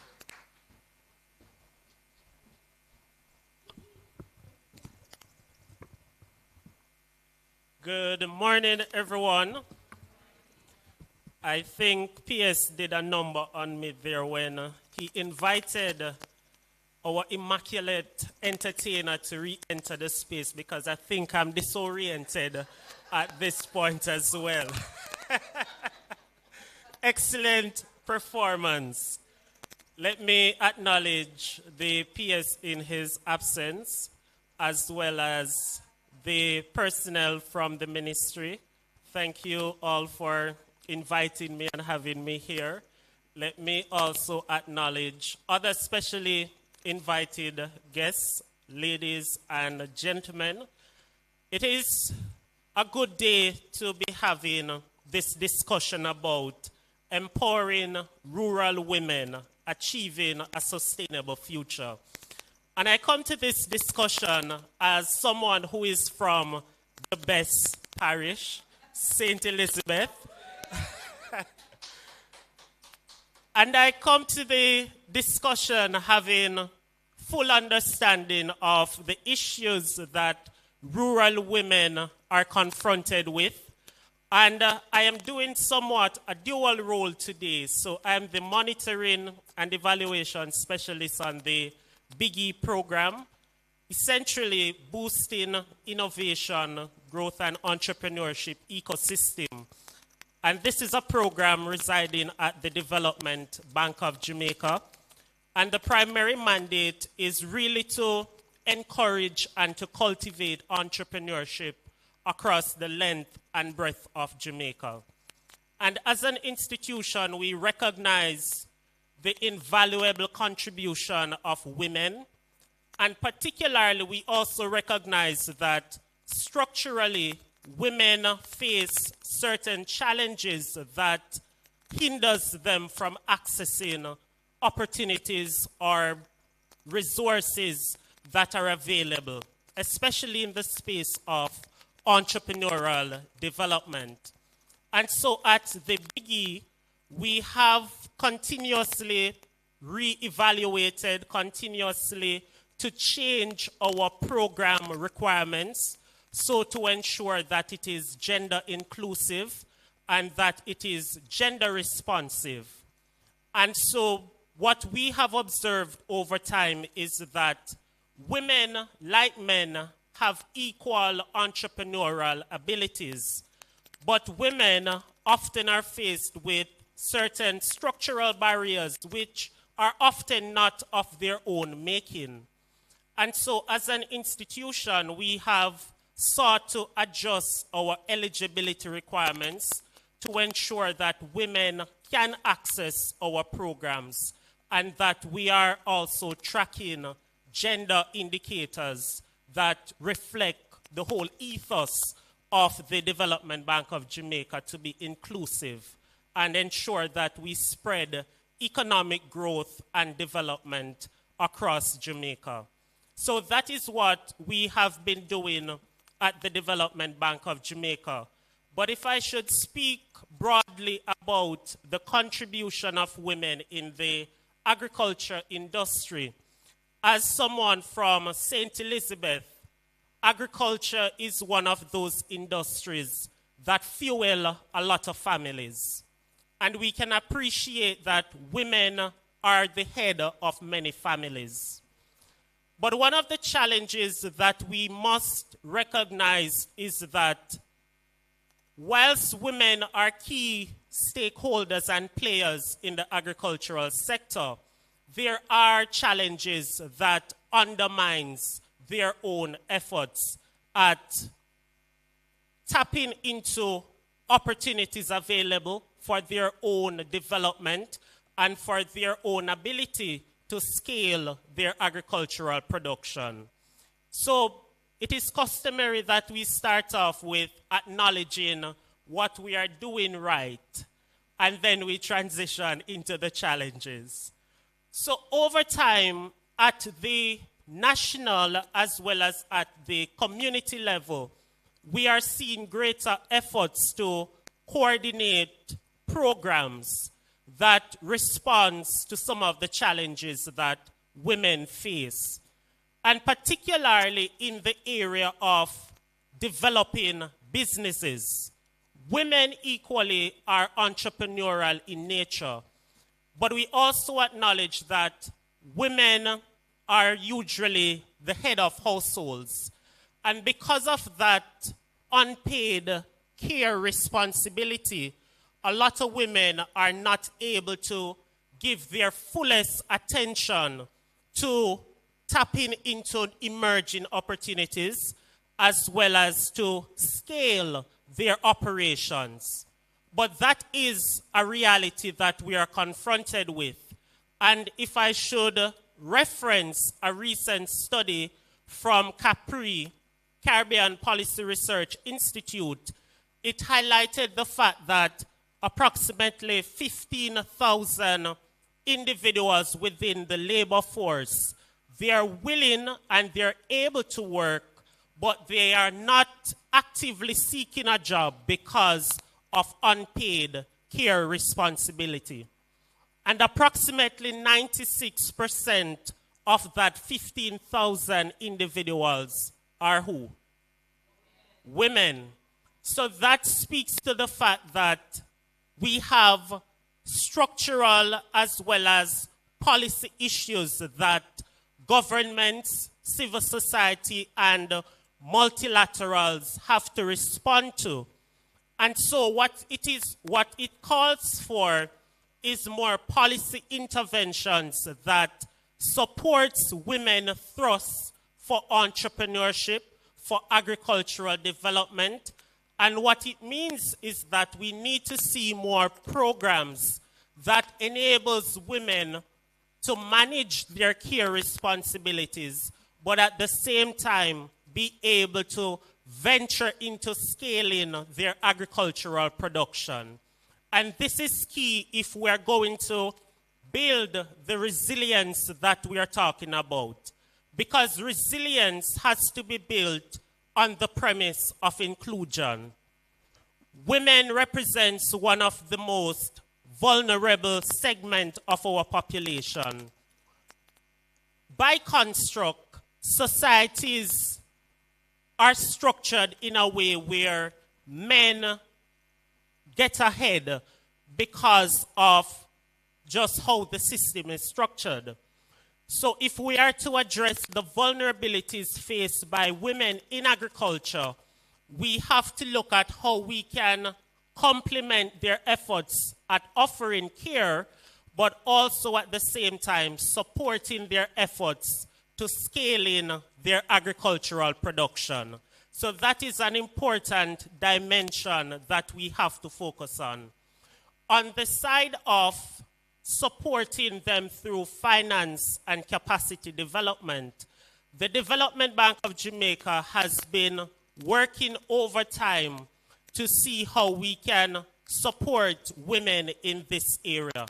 Good morning, everyone. I think PS did a number on me there when he invited our immaculate entertainer to re-enter the space, because I think I'm disoriented at this point as well. Excellent performance. Let me acknowledge the PS in his absence, as well as the personnel from the ministry. Thank you all for inviting me and having me here. Let me also acknowledge other specially invited guests, ladies and gentlemen. It is a good day to be having this discussion about empowering rural women achieving a sustainable future. And I come to this discussion as someone who is from the best parish, St. Elizabeth. And I come to the discussion having full understanding of the issues that rural women are confronted with. And I am doing somewhat a dual role today. So I'm the monitoring and evaluation specialist on the Biggie program, essentially boosting innovation, growth, and entrepreneurship ecosystem. And this is a program residing at the Development Bank of Jamaica. And the primary mandate is really to encourage and to cultivate entrepreneurship across the length and breadth of Jamaica. And as an institution, we recognize the invaluable contribution of women. And particularly, we also recognize that structurally, women face certain challenges that hinders them from accessing opportunities or resources that are available, especially in the space of entrepreneurial development. And so at the Biggie, we have continuously re-evaluated, continuously to change our program requirements so to ensure that it is gender inclusive and that it is gender responsive. And so what we have observed over time is that women, like men, have equal entrepreneurial abilities, but women often are faced with certain structural barriers which are often not of their own making. And so as an institution, we have sought to adjust our eligibility requirements to ensure that women can access our programs and that we are also tracking gender indicators that reflect the whole ethos of the Development Bank of Jamaica to be inclusive and ensure that we spread economic growth and development across Jamaica. So that is what we have been doing at the Development Bank of Jamaica. But if I should speak broadly about the contribution of women in the agriculture industry, as someone from St. Elizabeth, agriculture is one of those industries that fuel a lot of families. And we can appreciate that women are the head of many families. But one of the challenges that we must recognize is that whilst women are key stakeholders and players in the agricultural sector, there are challenges that undermines their own efforts at tapping into opportunities available for their own development and for their own ability to scale their agricultural production. So it is customary that we start off with acknowledging what we are doing right, and then we transition into the challenges. So over time, at the national as well as at the community level, we are seeing greater efforts to coordinate programs that respond to some of the challenges that women face, and particularly in the area of developing businesses. Women equally are entrepreneurial in nature, but we also acknowledge that women are usually the head of households. And because of that unpaid care responsibility, a lot of women are not able to give their fullest attention to tapping into emerging opportunities as well as to scale their operations. But that is a reality that we are confronted with. And if I should reference a recent study from CAPRI, Caribbean Policy Research Institute, it highlighted the fact that approximately 15,000 individuals within the labor force, they are willing and they're able to work, but they are not actively seeking a job because of unpaid care responsibility. And approximately 96% of that 15,000 individuals are who? women. So that speaks to the fact that we have structural as well as policy issues that governments, civil society, and multilaterals have to respond to. And so what it calls for is more policy interventions that supports women thrusts for entrepreneurship, for agricultural development. And what it means is that we need to see more programs that enables women to manage their care responsibilities, but at the same time be able to venture into scaling their agricultural production. And this is key if we're going to build the resilience that we are talking about. Because resilience has to be built on the premise of inclusion. Women represents one of the most vulnerable segment of our population. By construct, societies are structured in a way where men get ahead because of just how the system is structured. So if we are to address the vulnerabilities faced by women in agriculture, we have to look at how we can complement their efforts at offering care, but also at the same time supporting their efforts to scale in their agricultural production. So that is an important dimension that we have to focus on. On the side of supporting them through finance and capacity development, the Development Bank of Jamaica has been working over time to see how we can support women in this area.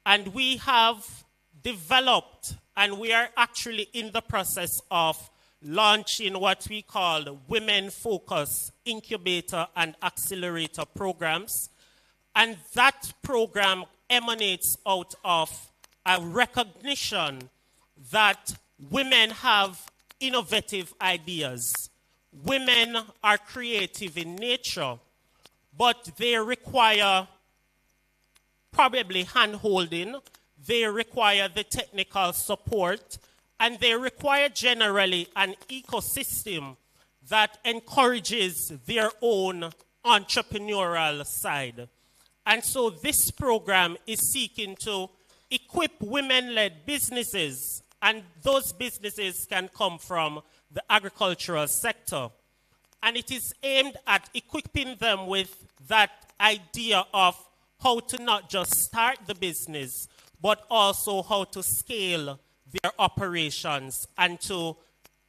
And we have developed, and we are actually in the process of launching what we call Women Focus Incubator and Accelerator programs. And that program emanates out of a recognition that women have innovative ideas. Women are creative in nature, but they require probably hand-holding, they require the technical support, and they require generally an ecosystem that encourages their own entrepreneurial side. And so this program is seeking to equip women-led businesses, and those businesses can come from the agricultural sector. And it is aimed at equipping them with that idea of how to not just start the business, but also how to scale their operations and to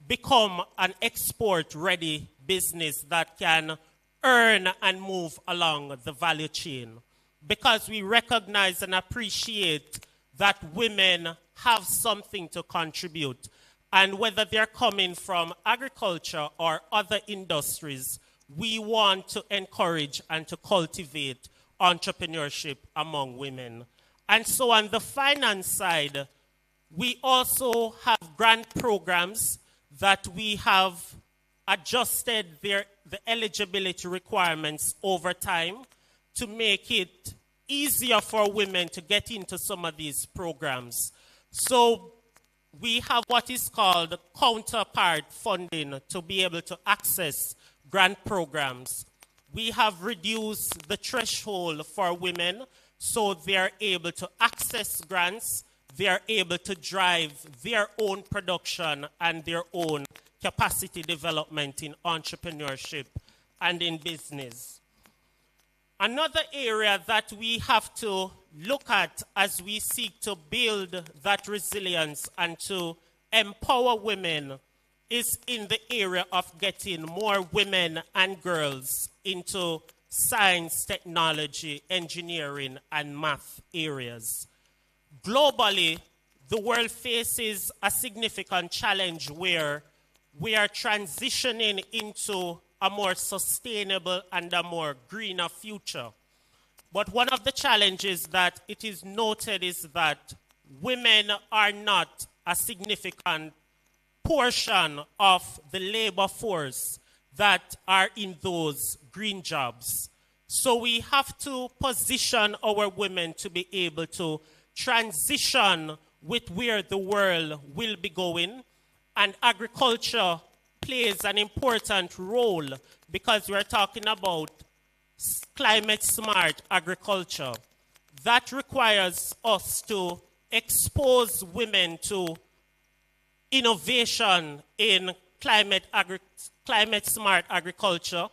become an export-ready business that can earn and move along the value chain. Because we recognize and appreciate that women have something to contribute. And whether they're coming from agriculture or other industries, we want to encourage and to cultivate entrepreneurship among women. And so on the finance side, we also have grant programs that we have adjusted the eligibility requirements over time to make it easier for women to get into some of these programs. So we have what is called counterpart funding to be able to access grant programs. We have reduced the threshold for women so they're able to access grants, they're able to drive their own production and their own capacity development in entrepreneurship and in business. Another area that we have to look at as we seek to build that resilience and to empower women is in the area of getting more women and girls into science, technology, engineering, and math areas. Globally, the world faces a significant challenge where we are transitioning into a more sustainable and a more greener future. But one of the challenges that it is noted is that women are not a significant portion of the labor force that are in those green jobs. So we have to position our women to be able to transition with where the world will be going. And agriculture plays an important role because we're talking about climate smart agriculture. That requires us to expose women to innovation in climate smart agriculture,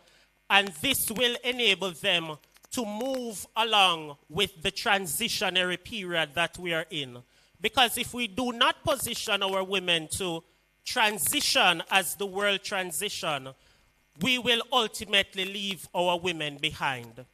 and this will enable them to move along with the transitionary period that we are in. Because if we do not position our women to transition as the world transition, we will ultimately leave our women behind.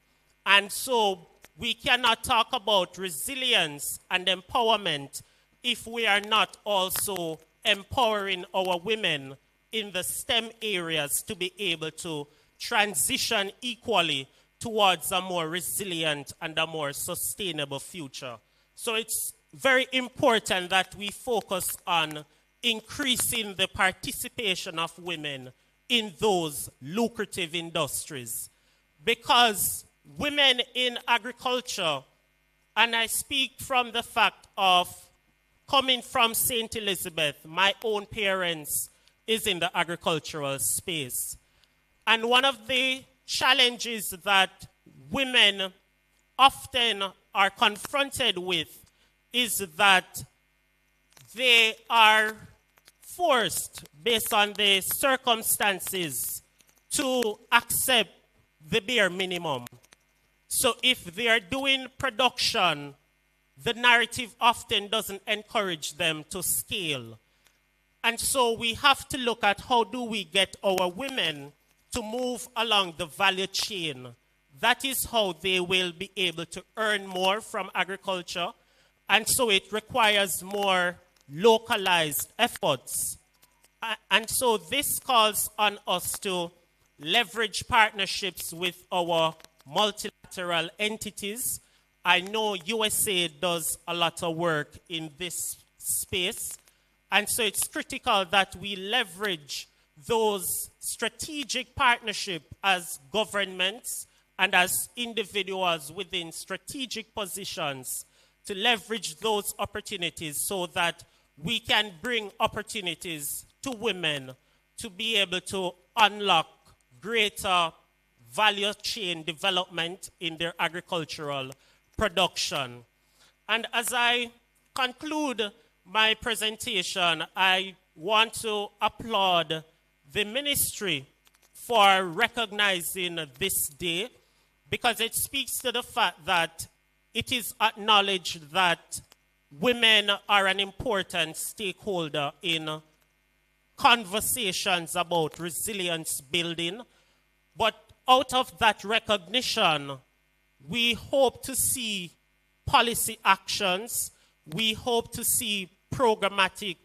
And so we cannot talk about resilience and empowerment if we are not also empowering our women in the STEM areas to be able to transition equally towards a more resilient and a more sustainable future. So it's very important that we focus on increasing the participation of women in those lucrative industries. Because women in agriculture, and I speak from the fact of coming from St. Elizabeth, my own parents is in the agricultural space. And one of the challenges that women often are confronted with is that they are forced, based on the circumstances, to accept the bare minimum. So if they are doing production, the narrative often doesn't encourage them to scale. And so we have to look at how do we get our women to move along the value chain. That is how they will be able to earn more from agriculture. And so it requires more localized efforts. And so this calls on us to leverage partnerships with our multilateral entities. I know USA does a lot of work in this space. And so it's critical that we leverage those strategic partnerships as governments and as individuals within strategic positions to leverage those opportunities so that we can bring opportunities to women to be able to unlock greater value chain development in their agricultural production. And as I conclude my presentation, I want to applaud the ministry for recognizing this day, because it speaks to the fact that it is acknowledged that women are an important stakeholder in conversations about resilience building. But out of that recognition, we hope to see policy actions, we hope to see programmatic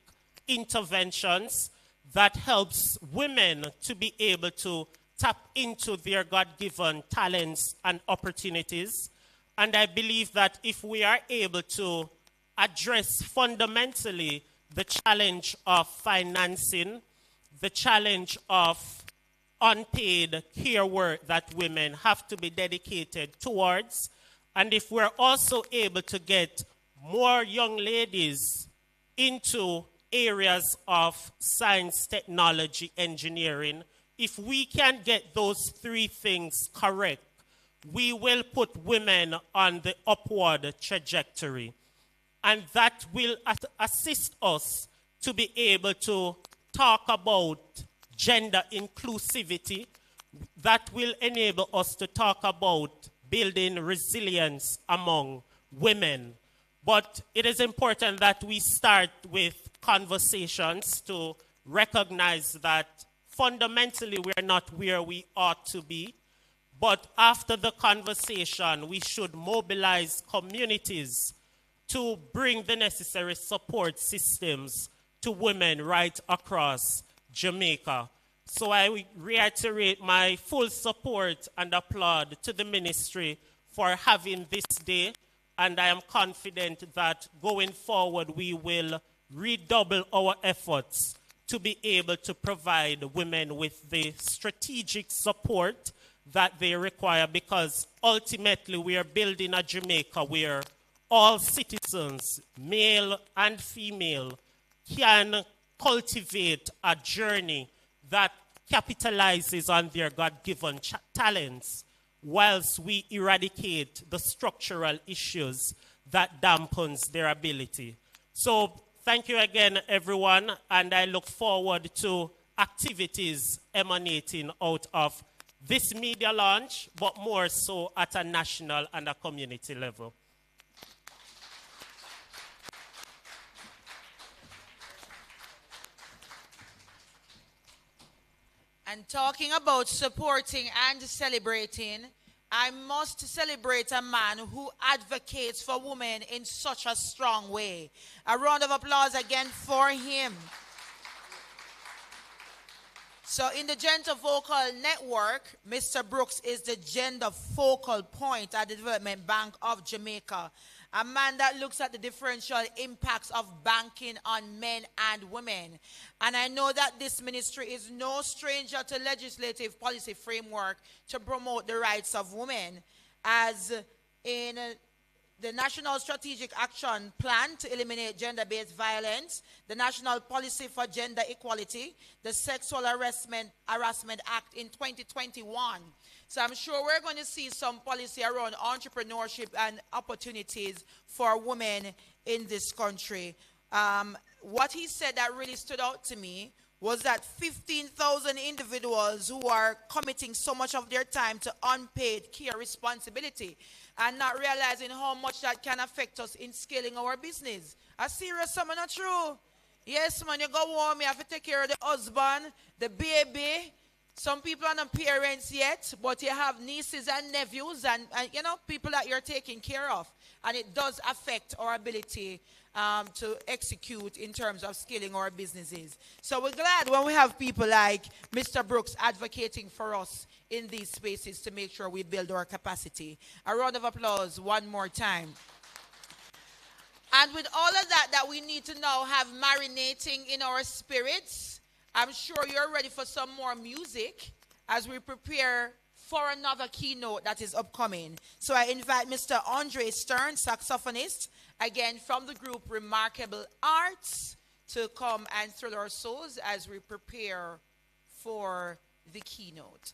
interventions that helps women to be able to tap into their God-given talents and opportunities. And I believe that if we are able to address fundamentally the challenge of financing, the challenge of unpaid care work that women have to be dedicated towards, and if we're also able to get more young ladies into areas of science, technology, engineering, if we can get those three things correct, we will put women on the upward trajectory. And that will assist us to be able to talk about gender inclusivity. That will enable us to talk about building resilience among women. But it is important that we start with conversations to recognize that fundamentally we are not where we ought to be. But after the conversation, we should mobilize communities to bring the necessary support systems to women right across Jamaica. So I reiterate my full support and applaud to the ministry for having this day. And I am confident that going forward, we will redouble our efforts to be able to provide women with the strategic support that they require, because ultimately we are building a Jamaica where all citizens, male and female, can cultivate a journey that capitalizes on their God-given talents, whilst we eradicate the structural issues that dampens their ability. So thank you again, everyone, and I look forward to activities emanating out of this media launch, but more so at a national and a community level. And talking about supporting and celebrating, I must celebrate a man who advocates for women in such a strong way. A round of applause again for him. So in the Gender Vocal Network, Mr. Brooks is the gender focal point at the Development Bank of Jamaica. A man that looks at the differential impacts of banking on men and women. And I know that this ministry is no stranger to legislative policy framework to promote the rights of women, as in the National Strategic Action Plan to eliminate gender-based violence, the National Policy for Gender Equality, the Sexual Harassment Act in 2021. So I'm sure we're going to see some policy around entrepreneurship and opportunities for women in this country. What he said that really stood out to me was that 15,000 individuals who are committing so much of their time to unpaid care responsibility and not realizing how much that can affect us in scaling our business. A serious something, not true? Yes, man, you go home, you have to take care of the husband, the baby. Some people are not parents yet, but you have nieces and nephews and you know, people that you're taking care of. And it does affect our ability to execute in terms of scaling our businesses. So we're glad when we have people like Mr. Brooks advocating for us in these spaces to make sure we build our capacity. A round of applause one more time. And with all of that we need to now have marinating in our spirits, I'm sure you're ready for some more music as we prepare for another keynote that is upcoming. So I invite Mr. Andre Stern, saxophonist, again from the group Remarkable Arts, to come and thrill our souls as we prepare for the keynote.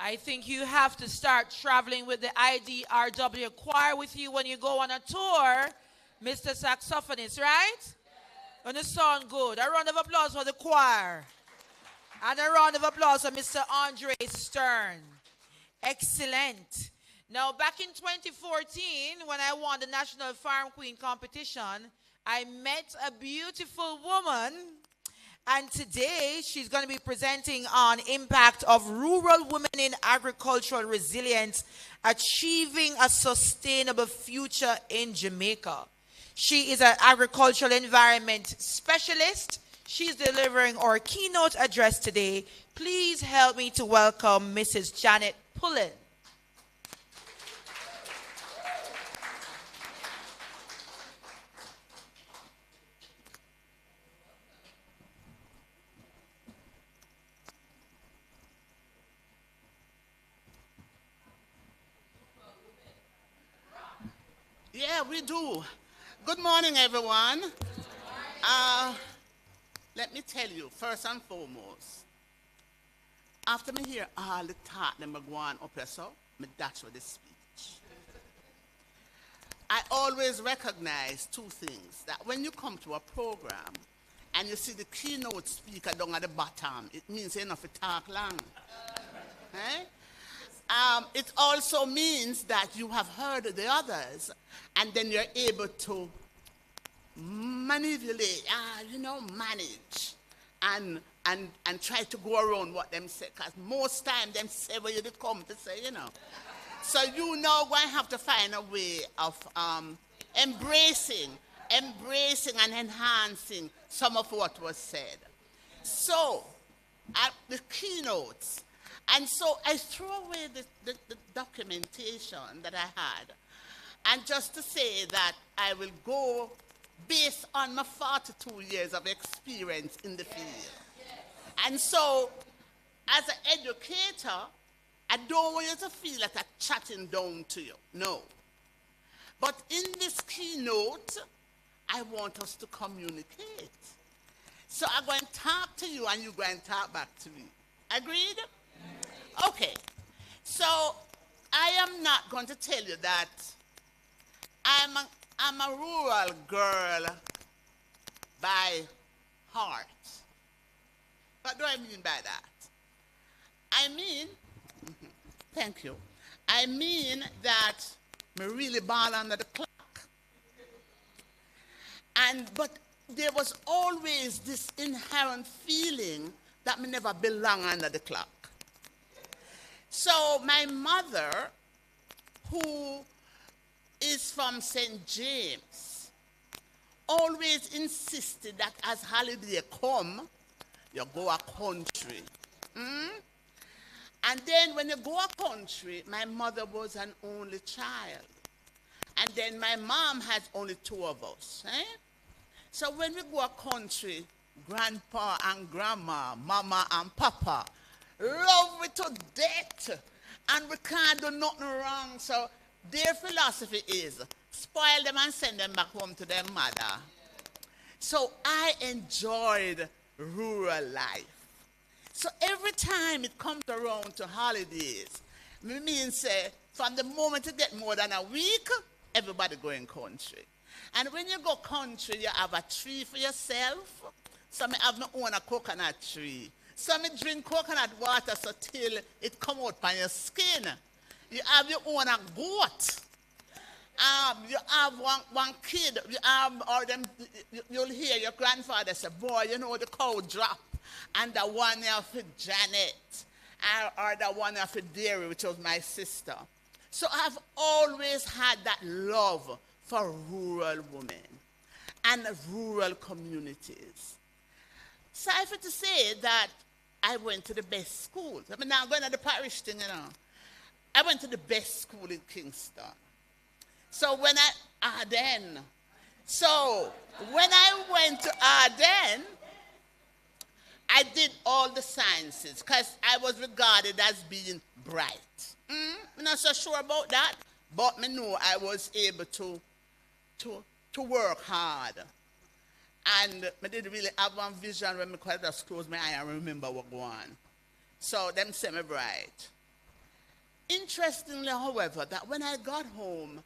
I think you have to start traveling with the IDRW choir with you when you go on a tour, Mr. Saxophonist, right? And it sound good. A round of applause for the choir. And a round of applause for Mr. Andre Stern. Excellent. Now, back in 2014, when I won the National Farm Queen competition, I met a beautiful woman. And today, she's going to be presenting on impact of rural women in agricultural resilience, achieving a sustainable future in Jamaica. She is an agricultural environment specialist. She's delivering our keynote address today. Please help me to welcome Mrs. Janet Pullen. Yeah, we do. Good morning, everyone. Let me tell you, first and foremost, after me hear all the talk that me go on up here, so me dash with the speech. I always recognize two things. That when you come to a program and you see the keynote speaker down at the bottom, it means you're not to talk long. Eh? It also means that you have heard the others, and then you're able to manipulate, manage, and try to go around what them say. Because most time them say what you did come to say, So you now going to have to find a way of embracing and enhancing some of what was said. So, at the keynotes, and so I threw away the documentation that I had. And just to say that I will go based on my 42 years of experience in the field. And so, as an educator, I don't want you to feel like I'm chatting down to you. No. But in this keynote, I want us to communicate. So I'm going to talk to you and you're going to talk back to me. Agreed? Okay. So I am not going to tell you that I'm a rural girl by heart. What do I mean by that? I mean, thank you. I mean that me really born under the clock. But there was always this inherent feeling that me never belong under the clock. So my mother, who is from St. James, always insisted that as holiday come, you go a country. And then when you go a country, my mother was an only child. And then my mom has only two of us. So when we go a country, grandpa and grandma, mama and papa, love it to death. And we can't do nothing wrong. So their philosophy is, spoil them and send them back home to their mother. So I enjoyed rural life. So every time it comes around to holidays, means from the moment you get more than a week, everybody going country. And when you go country, you have a tree for yourself. Some have my own a coconut tree. Some drink coconut water so till it come out by your skin. You have your own a goat. You have one kid. You'll hear your grandfather say, boy, you know the cow drop. And the one for Janet. Or the one for Dairy, which was my sister. So I've always had that love for rural women and rural communities. So I have to say that I went to the best schools. I mean, now I'm going to the parish thing, I went to the best school in Kingston. So when I went to Ardennes, I did all the sciences because I was regarded as being bright. I'm not so sure about that, but I know I was able to work hard. And I didn't really have one vision when I just close my eye and remember what going on. So them say me bright. Interestingly, however, that when I got home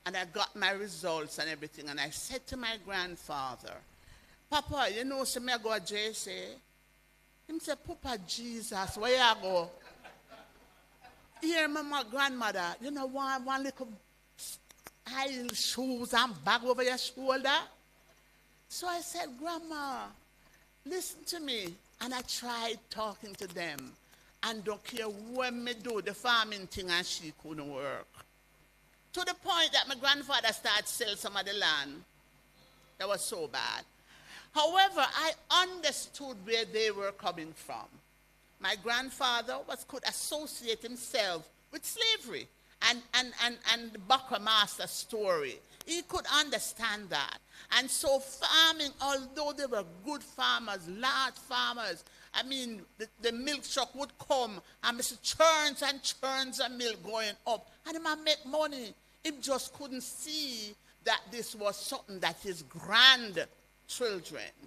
and I got my results and everything, and I said to my grandfather, Papa, you know, so me I go to JC. Him say, Papa Jesus, where you go? Here, my grandmother, you know, one little high shoes and bag over your shoulder. So I said, Grandma, listen to me. And I tried talking to them. And don't care when me do the farming thing and she couldn't work. To the point that my grandfather started sell some of the land. That was so bad. However, I understood where they were coming from. My grandfather could associate himself with slavery and the Buckmaster story. He could understand that. And so farming, although they were good farmers, large farmers, I mean, the milk truck would come and Mr. churns and churns of milk going up. And he might make money. He just couldn't see that this was something that his grandchildren,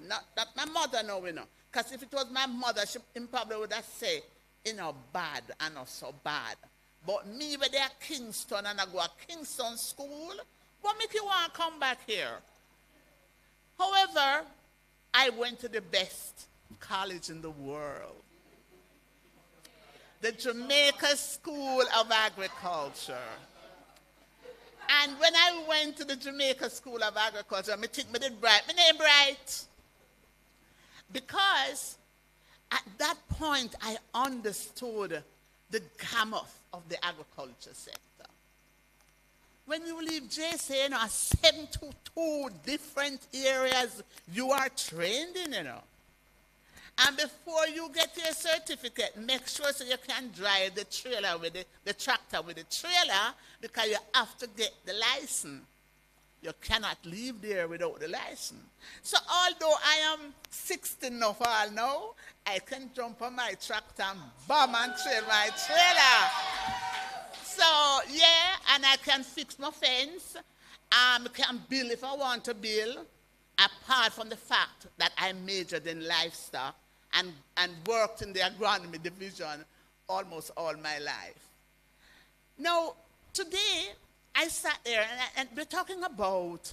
not my mother, no, you know. Because if it was my mother, she probably would have said, you know, bad and not so bad. But me, when they're Kingston and I go to Kingston school, what make you want to come back here? However, I went to the best college in the world. The Jamaica School of Agriculture. And when I went to the Jamaica School of Agriculture, I think me did bright. My name bright. Because at that point, I understood the gamut of the agriculture sector. When you leave JC, you know, 72 different areas you are trained in, you know. And before you get your certificate, make sure so you can drive the trailer with the tractor with the trailer, because you have to get the license. You cannot leave there without the license. So although I am 16 of all now, I can jump on my tractor and bam and trail my trailer. So yeah, and I can fix my fence. Can build if I want to build, apart from the fact that I majored in livestock and worked in the agronomy division almost all my life. Now, today, I sat there and we're talking about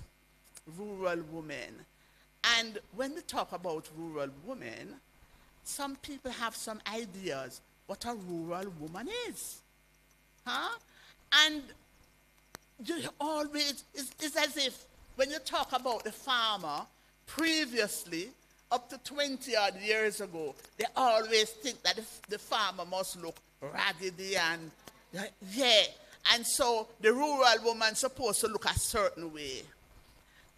rural women. And when we talk about rural women, some people have some ideas what a rural woman is. Huh? And you always, it's as if when you talk about the farmer previously, up to 20 odd years ago, they always think that the farmer must look raggedy and, yeah. And so the rural woman's supposed to look a certain way.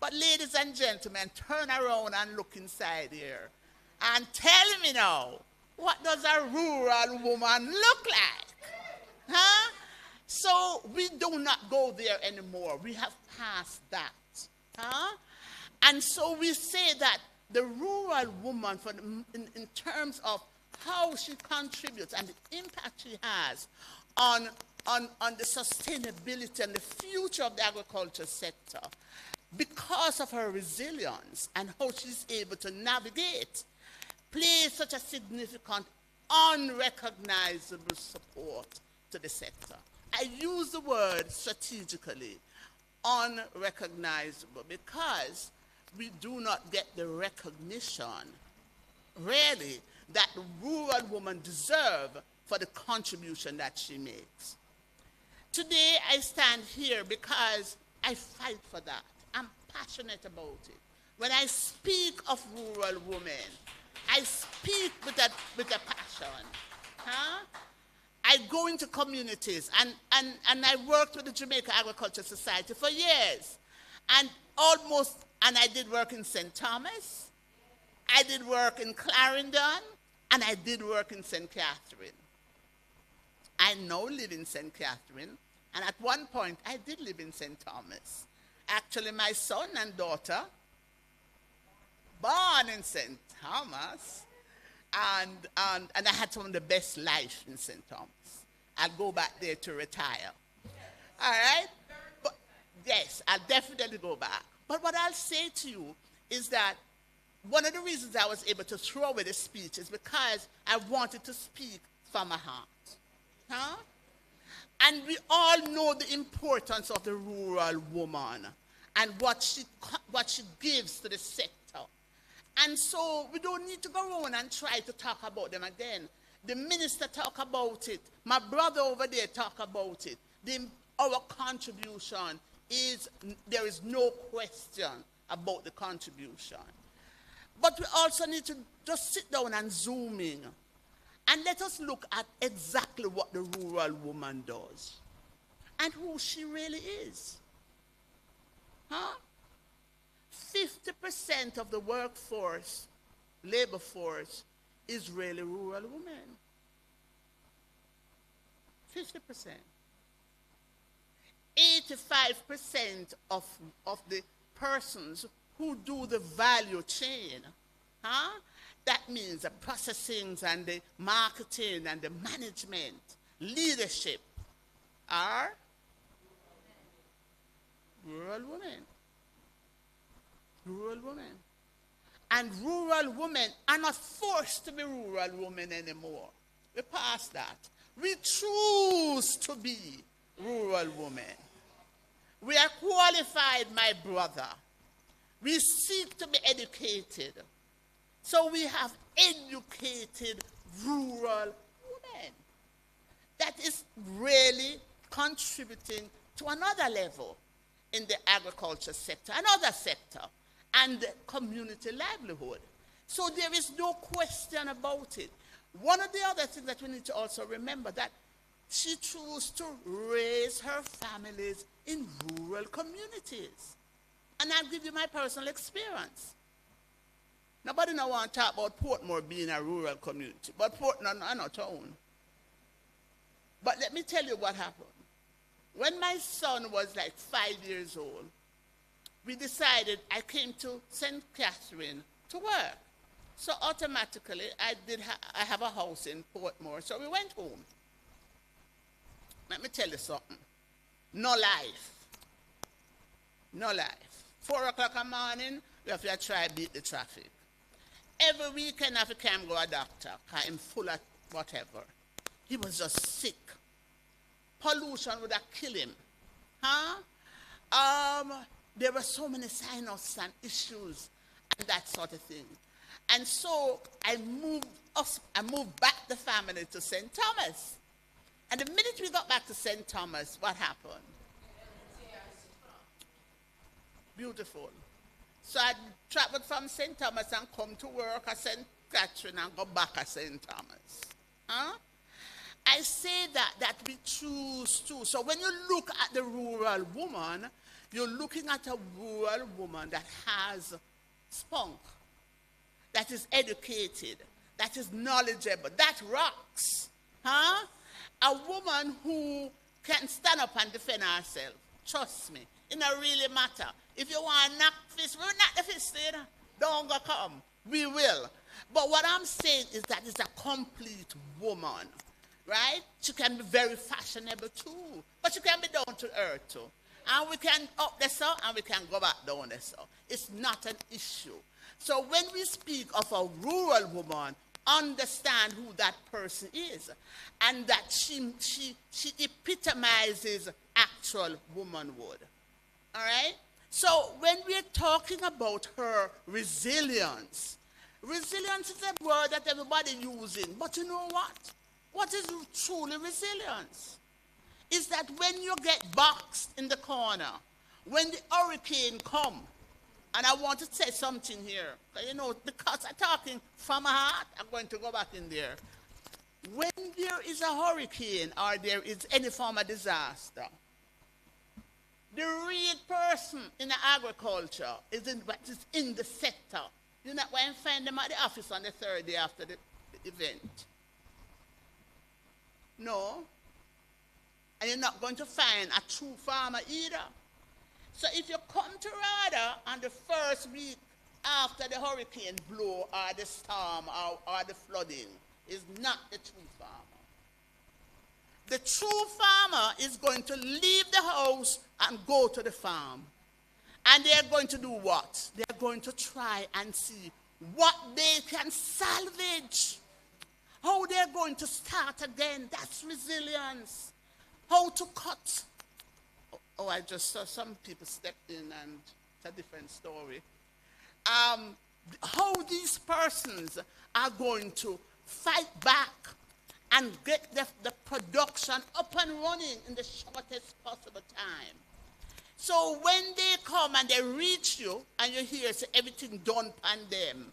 But ladies and gentlemen, turn around and look inside here. And tell me now, what does a rural woman look like? Huh? So we do not go there anymore. We have passed that. Huh? And so we say that the rural woman, in terms of how she contributes and the impact she has on the sustainability and the future of the agriculture sector, because of her resilience and how she's able to navigate, plays such a significant, unrecognizable support to the sector. I use the word strategically, unrecognizable, because we do not get the recognition, really, that the rural woman deserves for the contribution that she makes. Today, I stand here because I fight for that. I'm passionate about it. When I speak of rural women, I speak with a passion. Huh? I go into communities, and I worked with the Jamaica Agriculture Society for years. And I did work in St. Thomas, I did work in Clarendon, and I did work in St. Catherine. I now live in St. Catherine, and at one point, I did live in St. Thomas. Actually, my son and daughter, born in St. Thomas, and I had some of the best life in St. Thomas. I'll go back there to retire. All right? But, yes, I'll definitely go back. But what I'll say to you is that one of the reasons I was able to throw away the speech is because I wanted to speak from my heart. Huh? And we all know the importance of the rural woman and what she gives to the sector. And so we don't need to go around and try to talk about them again. The minister talk about it. My brother over there talk about it. Our contribution is, there is no question about the contribution. But we also need to just sit down and zoom in. And let us look at exactly what the rural woman does and who she really is. Huh? 50% of the workforce, labor force, is really rural women. 50%. 85% of the persons who do the value chain, huh? That means the processing and the marketing and the management, leadership, are rural women. Rural women. And rural women are not forced to be rural women anymore. We passed that. We choose to be rural women. We are qualified, my brother. We seek to be educated. So we have educated rural women. That is really contributing to another level in the agriculture sector, another sector, and community livelihood. So there is no question about it. One of the other things that we need to also remember, that she chose to raise her families in rural communities. And I'll give you my personal experience. Nobody now want to talk about Portmore being a rural community, but Portmore is not a town. But let me tell you what happened. When my son was like 5 years old, we decided, I came to St. Catherine to work. So automatically, I have a house in Portmore, so we went home. Let me tell you something. No life. No life. 4 o'clock in the morning, we have to try to beat the traffic. Every weekend, I have to come go to a doctor, because I'm full of whatever. He was just sick. Pollution would have killed him. Huh? There were so many sinus and issues and that sort of thing. And so I moved back the family to St. Thomas. And the minute we got back to St. Thomas, what happened? Beautiful. So I traveled from St. Thomas and come to work at St. Catherine and go back at St. Thomas. Huh? I say that we choose to. So when you look at the rural woman, you're looking at a rural woman that has spunk, that is educated, that is knowledgeable, that rocks. Huh? A woman who can stand up and defend herself. Trust me, it don't really matter. If you want to knock fist, we'll knock the fist in. Don't go come. We will. But what I'm saying is that it's a complete woman. Right? She can be very fashionable too. But she can be down to earth too. And we can up the so and we can go back down the so. It's not an issue. So when we speak of a rural woman, understand who that person is. And that she epitomizes actual womanhood. All right? So when we're talking about her resilience, resilience is a word that everybody using. But you know what? What is truly resilience? Is that when you get boxed in the corner, when the hurricane come, and I want to say something here, you know, because I'm talking from my heart, I'm going to go back in there. When there is a hurricane or there is any form of disaster, the real person in the agriculture is in the sector. You're not going to find them at the office on the third day after the event. No. And you're not going to find a true farmer either. So if you come to Rada on the first week after the hurricane blow or the storm or the flooding, is not the true farmer. The true farmer is going to leave the house and go to the farm. And they're going to do what? They're going to try and see what they can salvage. How they're going to start again. That's resilience. how to cut. Oh, I just saw some people stepped in, and it's a different story. How these persons are going to fight back and get the production up and running in the shortest possible time. So when they come and they reach you and you hear say, everything done on them,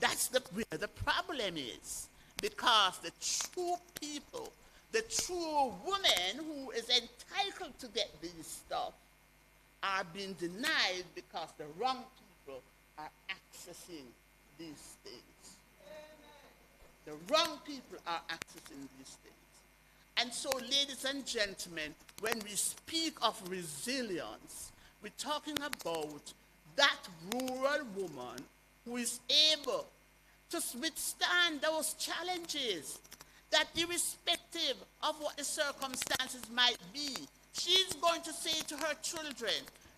that's where the problem is. Because the true people, the true woman who is entitled to get these stuff are being denied because the wrong people are accessing these things. The wrong people are accessing these things. And so, ladies and gentlemen, when we speak of resilience, we're talking about that rural woman who is able to withstand those challenges, that irrespective of what the circumstances might be, she's going to say to her children,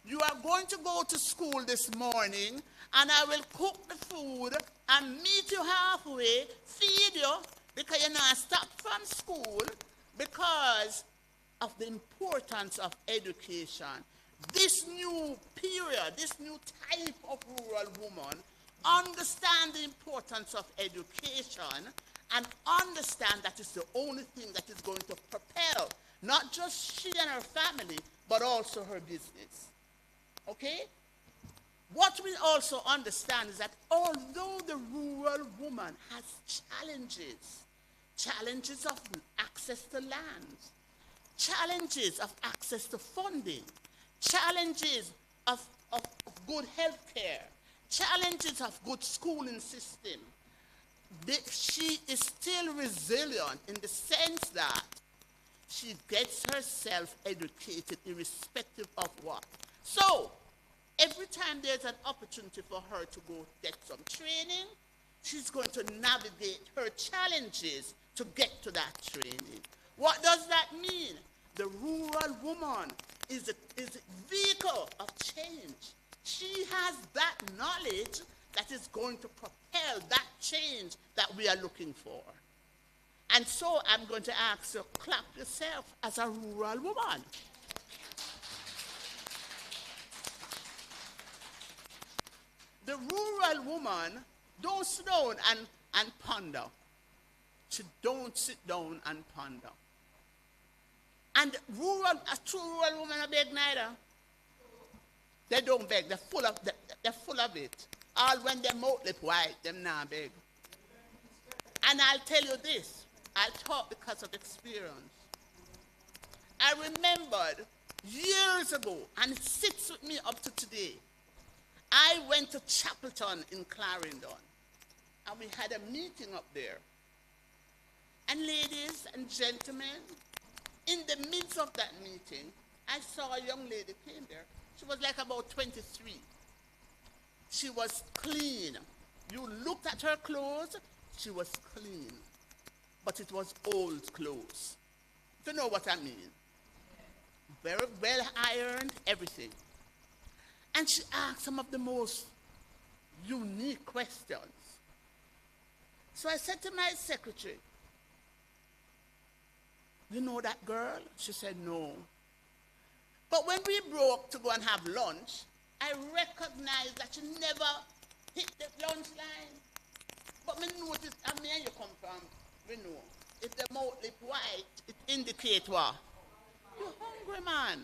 you are going to go to school this morning, and I will cook the food and meet you halfway, feed you, because you're not stopped from school because of the importance of education. This new period, this new type of rural woman understand the importance of education and understand that it's the only thing that is going to propel not just she and her family, but also her business. Okay? What we also understand is that although the rural woman has challenges of access to land, challenges of access to funding, challenges of good health care, challenges of good schooling system, she is still resilient in the sense that she gets herself educated irrespective of what. So, every time there's an opportunity for her to go get some training, she's going to navigate her challenges to get to that training. What does that mean? The rural woman is a vehicle of change. She has that knowledge that is going to propel that change that we are looking for. And so I'm going to ask you, clap yourself as a rural woman. The rural woman don't sit down and ponder. She don't sit down and ponder. And a true rural woman a beg neither. They don't beg. They're full of it. All when their mouth lip white, them not beg. And I'll tell you this. I talk because of experience. I remembered years ago, and it sits with me up to today. I went to Chapelton in Clarendon, and we had a meeting up there. And ladies and gentlemen, in the midst of that meeting, I saw a young lady came there. She was like about 23. She was clean. You looked at her clothes, she was clean. But it was old clothes. You know what I mean? Very well ironed, everything. And she asked some of the most unique questions. So I said to my secretary, you know that girl? She said, no. But when we broke to go and have lunch, I recognized that she never hit the lunch line. But me noticed, and me and you come from, we know, if the mouth lip white, it indicates what? You're hungry, man.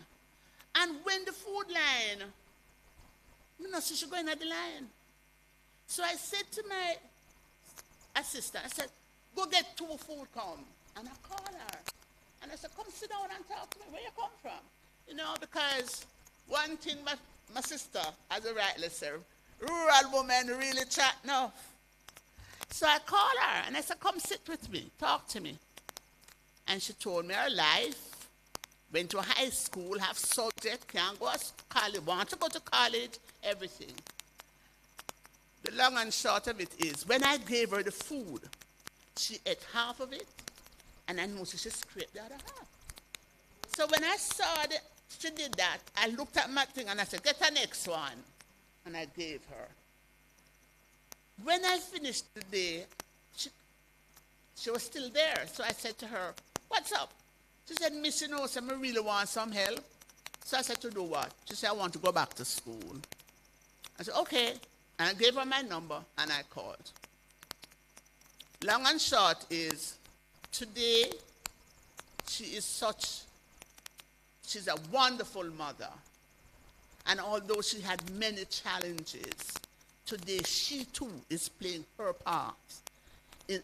And when the food line, you know, she should go in at the line. So I said to my assistant, I said, go get 2 food come. And I called her. And I said, come sit down and talk to me. Where you come from? You know, because one thing my sister, as a rightly said, rural woman really chat enough. So I called her and I said, come sit with me, talk to me. And she told me her life, went to high school, have subject, can't go to college, want to go to college, everything. The long and short of it is, when I gave her the food, she ate half of it, and I noticed she scraped the other half. So when I saw that she did that, I looked at my thing and I said, get the next one. And I gave her. When I finished the day, she was still there. So I said to her, what's up? She said, Miss, you know, I really want some help. So I said, to do what? She said, I want to go back to school. I said, okay. And I gave her my number and I called. Long and short is, today, she's a wonderful mother. And although she had many challenges, today she too is playing her part in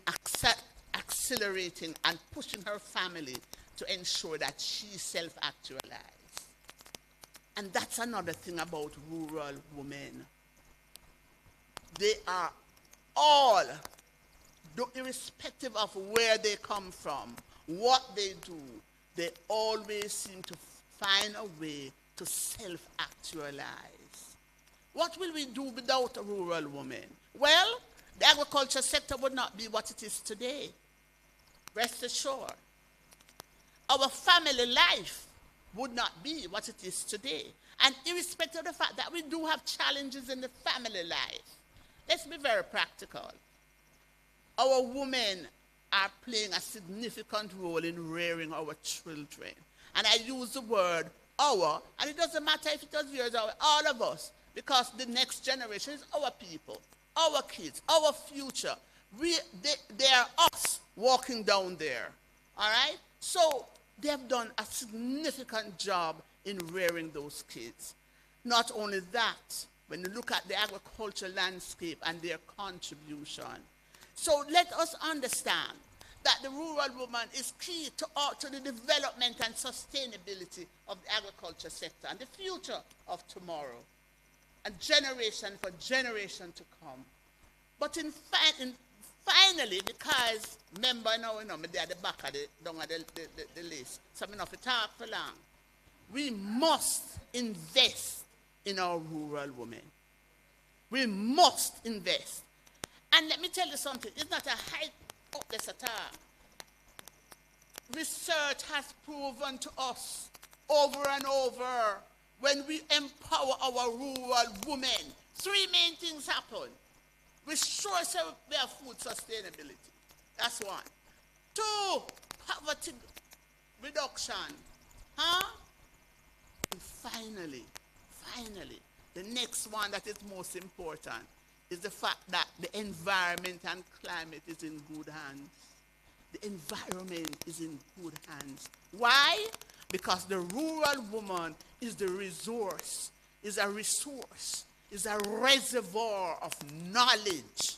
accelerating and pushing her family to ensure that she self-actualizes. And that's another thing about rural women. They are all, irrespective of where they come from, what they do, they always seem to find a way to self-actualize. What will we do without a rural woman? Well, the agriculture sector would not be what it is today. Rest assured. Our family life would not be what it is today. And irrespective of the fact that we do have challenges in the family life, let's be very practical. Our women are playing a significant role in rearing our children. And I use the word our, and it doesn't matter if it was yours or all of us, because the next generation is our people, our kids, our future. They are us walking down there, all right? So they've done a significant job in rearing those kids. Not only that, when you look at the agricultural landscape and their contribution. So let us understand that the rural woman is key to the development and sustainability of the agriculture sector and the future of tomorrow, and generation for generation to come. But finally, because remember now, they're at the back of the list, so I'm not to talk for long. We must invest in our rural women. We must invest. And let me tell you something, it's not a hype hopeless at all. Research has proven to us over and over, when we empower our rural women, three main things happen. We sure their food sustainability. That's one. Two, poverty reduction. And finally, the next one that is most important is the fact that the environment and climate is in good hands. The environment is in good hands. Why? Because the rural woman is the resource, is a reservoir of knowledge.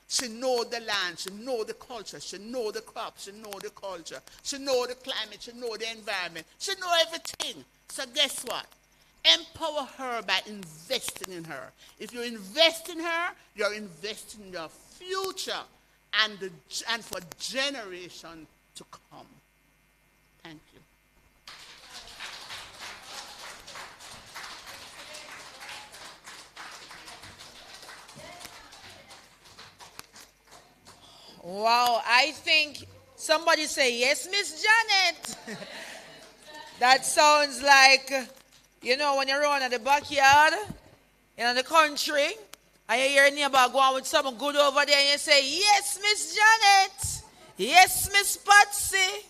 She knows the land, she knows the culture, she knows the crops, she knows the culture, she knows the climate, she knows the environment, she knows everything. So guess what? Empower her by investing in her. If you invest in her, you're investing in your future and for generations to come. Thank you. Wow, I think somebody say, yes, Miss Janet. That sounds like, when you're around in the backyard, in the country, and you hear a neighbor going with something good over there, and you say, yes, Miss Janet. Yes, Miss Patsy.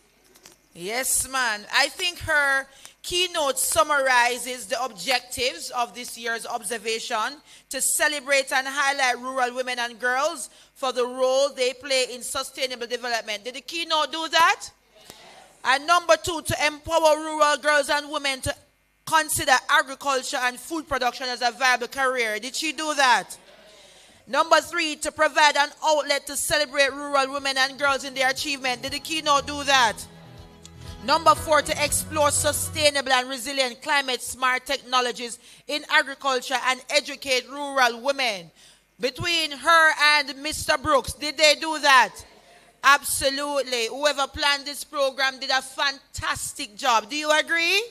Yes, man. I think her keynote summarizes the objectives of this year's observation to celebrate and highlight rural women and girls for the role they play in sustainable development. Did the keynote do that? Yes. And number two, to empower rural girls and women to consider agriculture and food production as a viable career. Did she do that? Yes. Number three, to provide an outlet to celebrate rural women and girls in their achievement. Did the keynote do that? Number four, to explore sustainable and resilient climate-smart technologies in agriculture and educate rural women. Between her and Mr. Brooks, did they do that? Absolutely. Whoever planned this program did a fantastic job. Do you agree?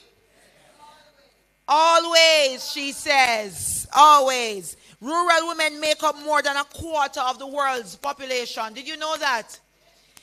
Always, she says. Always. Rural women make up more than a quarter of the world's population. Did you know that?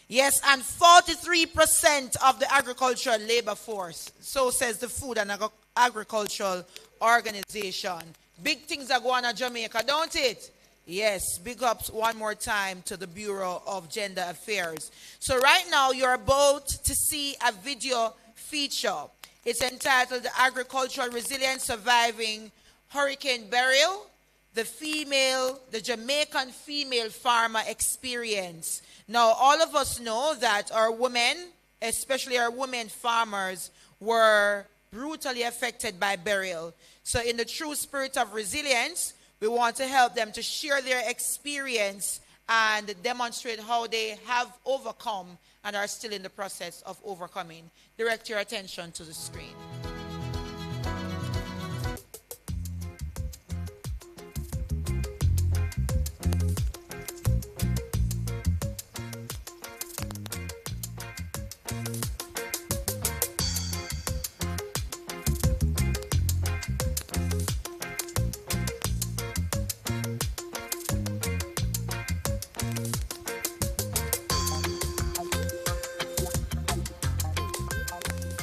Yes, and 43% of the agricultural labor force. So says the Food and Agricultural Organization. Big things are going on in Jamaica, don't it? Yes, big ups one more time to the Bureau of Gender Affairs. So right now you're about to see a video feature. It's entitled Agricultural Resilience Surviving Hurricane Beryl, the Jamaican female farmer experience. Now, all of us know that our women, especially our women farmers, were brutally affected by beryl. So in the true spirit of resilience, we want to help them to share their experience and demonstrate how they have overcome and are still in the process of overcoming. Direct your attention to the screen.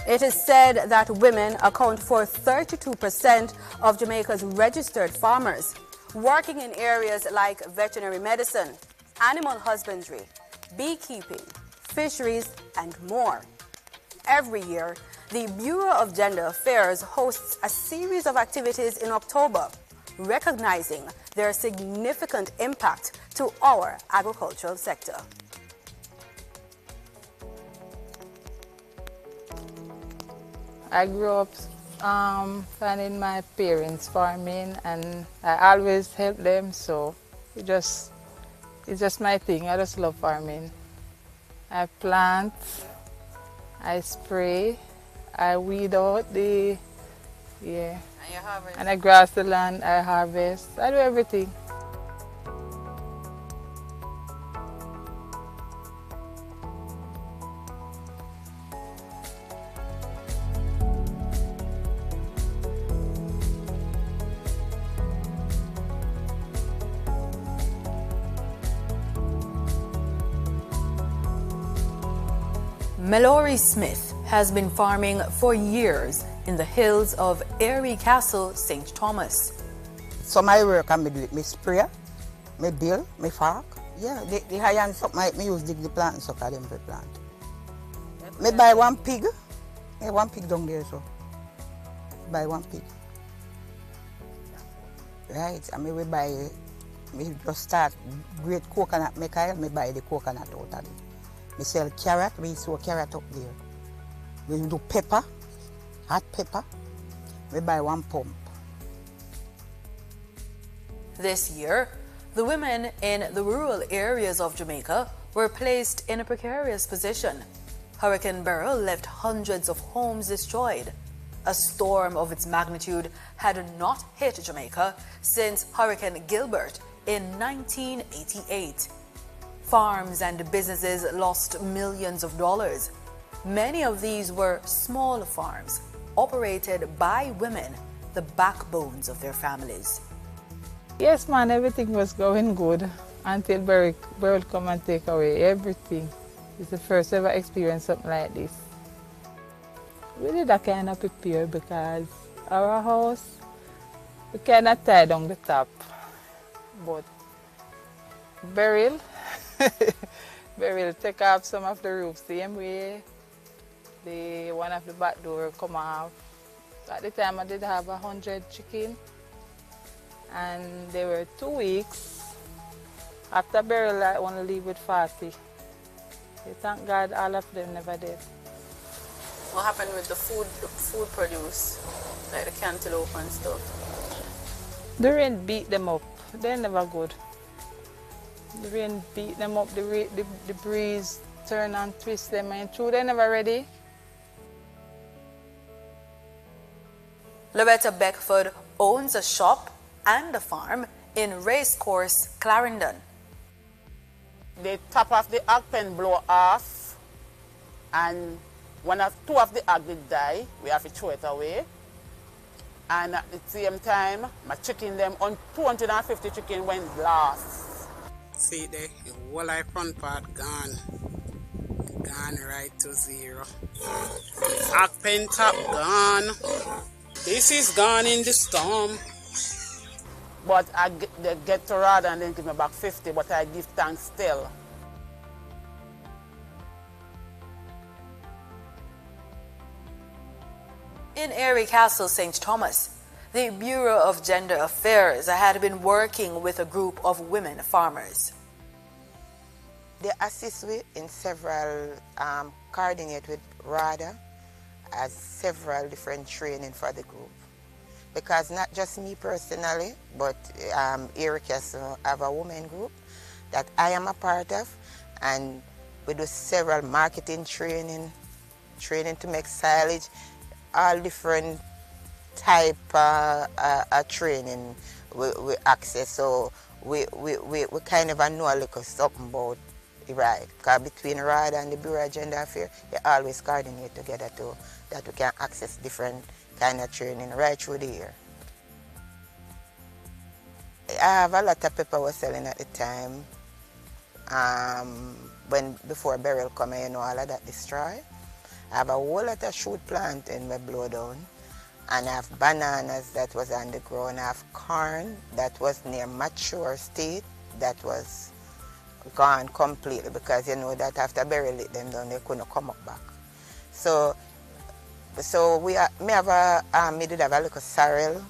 It is said that women account for 32% of Jamaica's registered farmers, working in areas like veterinary medicine, animal husbandry, beekeeping, fisheries, and more. Every year, the Bureau of Gender Affairs hosts a series of activities in October, recognizing their significant impact to our agricultural sector. I grew up finding my parents farming, and I always help them, so it's just my thing. I just love farming. I plant, I spray, I weed out and you harvest. And I grass the land, I harvest, I do everything. Mallory Smith has been farming for years in the hills of Airy Castle, St. Thomas. So my work I do it, me spray, me bill, me fork. Yeah, the high hand stuff me use dig the plant and suck at them for plant. Me buy one pig. Me one pig down there, so buy one pig. Right, and me just start great coconut make me buy the coconut out of it. We sell carrot, we sow carrot up there. We do pepper, hot pepper. We buy one pump. This year, the women in the rural areas of Jamaica were placed in a precarious position. Hurricane Beryl left hundreds of homes destroyed. A storm of its magnitude had not hit Jamaica since Hurricane Gilbert in 1988. Farms and businesses lost millions of dollars. Many of these were small farms operated by women, the backbones of their families. Yes, man, everything was going good until Beryl come and take away everything. It's the first ever experience something like this. We did a kind of prepare because our house, we cannot tie down the top. But Beryl take off some of the roofs same way. One of the back door come off. At the time I did have 100 chicken, and they were 2 weeks. After Beryl I only leave with 40. Thank God all of them never did. What happened with the food produce, like the cantaloupe and stuff? The rain beat them up. They're never good. The rain beat them up, the breeze turn and twist them, and through they're never ready. Loretta Beckford owns a shop and a farm in Racecourse, Clarendon. The top of the hog pen blow off, and two of the hog did die. We have to throw it away. And at the same time, my chicken, 250 chicken went blast. See the whole front part gone right to zero. Hog pen top gone. This is gone in the storm. But they get to rather and then give me back 50, but I give thanks still. In Erie Castle, St. Thomas, the Bureau of Gender Affairs had been working with a group of women farmers. They assist me in several, coordinate with RADA as several different training for the group. Because not just me personally, but Erie Castle have a women group that I am a part of, and we do several marketing training to make silage, all different type of training we access. So we kind of know a little something about the ride. Because between RAD and the Bureau of Gender Affairs, they always coordinate together to that we can access different kind of training right through the year. I have a lot of pepper was selling at the time. Before burial come, you know, all of that destroy. I have a whole lot of shoot plant in my blow down. And I have bananas that was on the ground. I have corn that was near mature state that was gone completely, because you know that after burial it them down, they couldn't come up back. So me did have a little sorrel,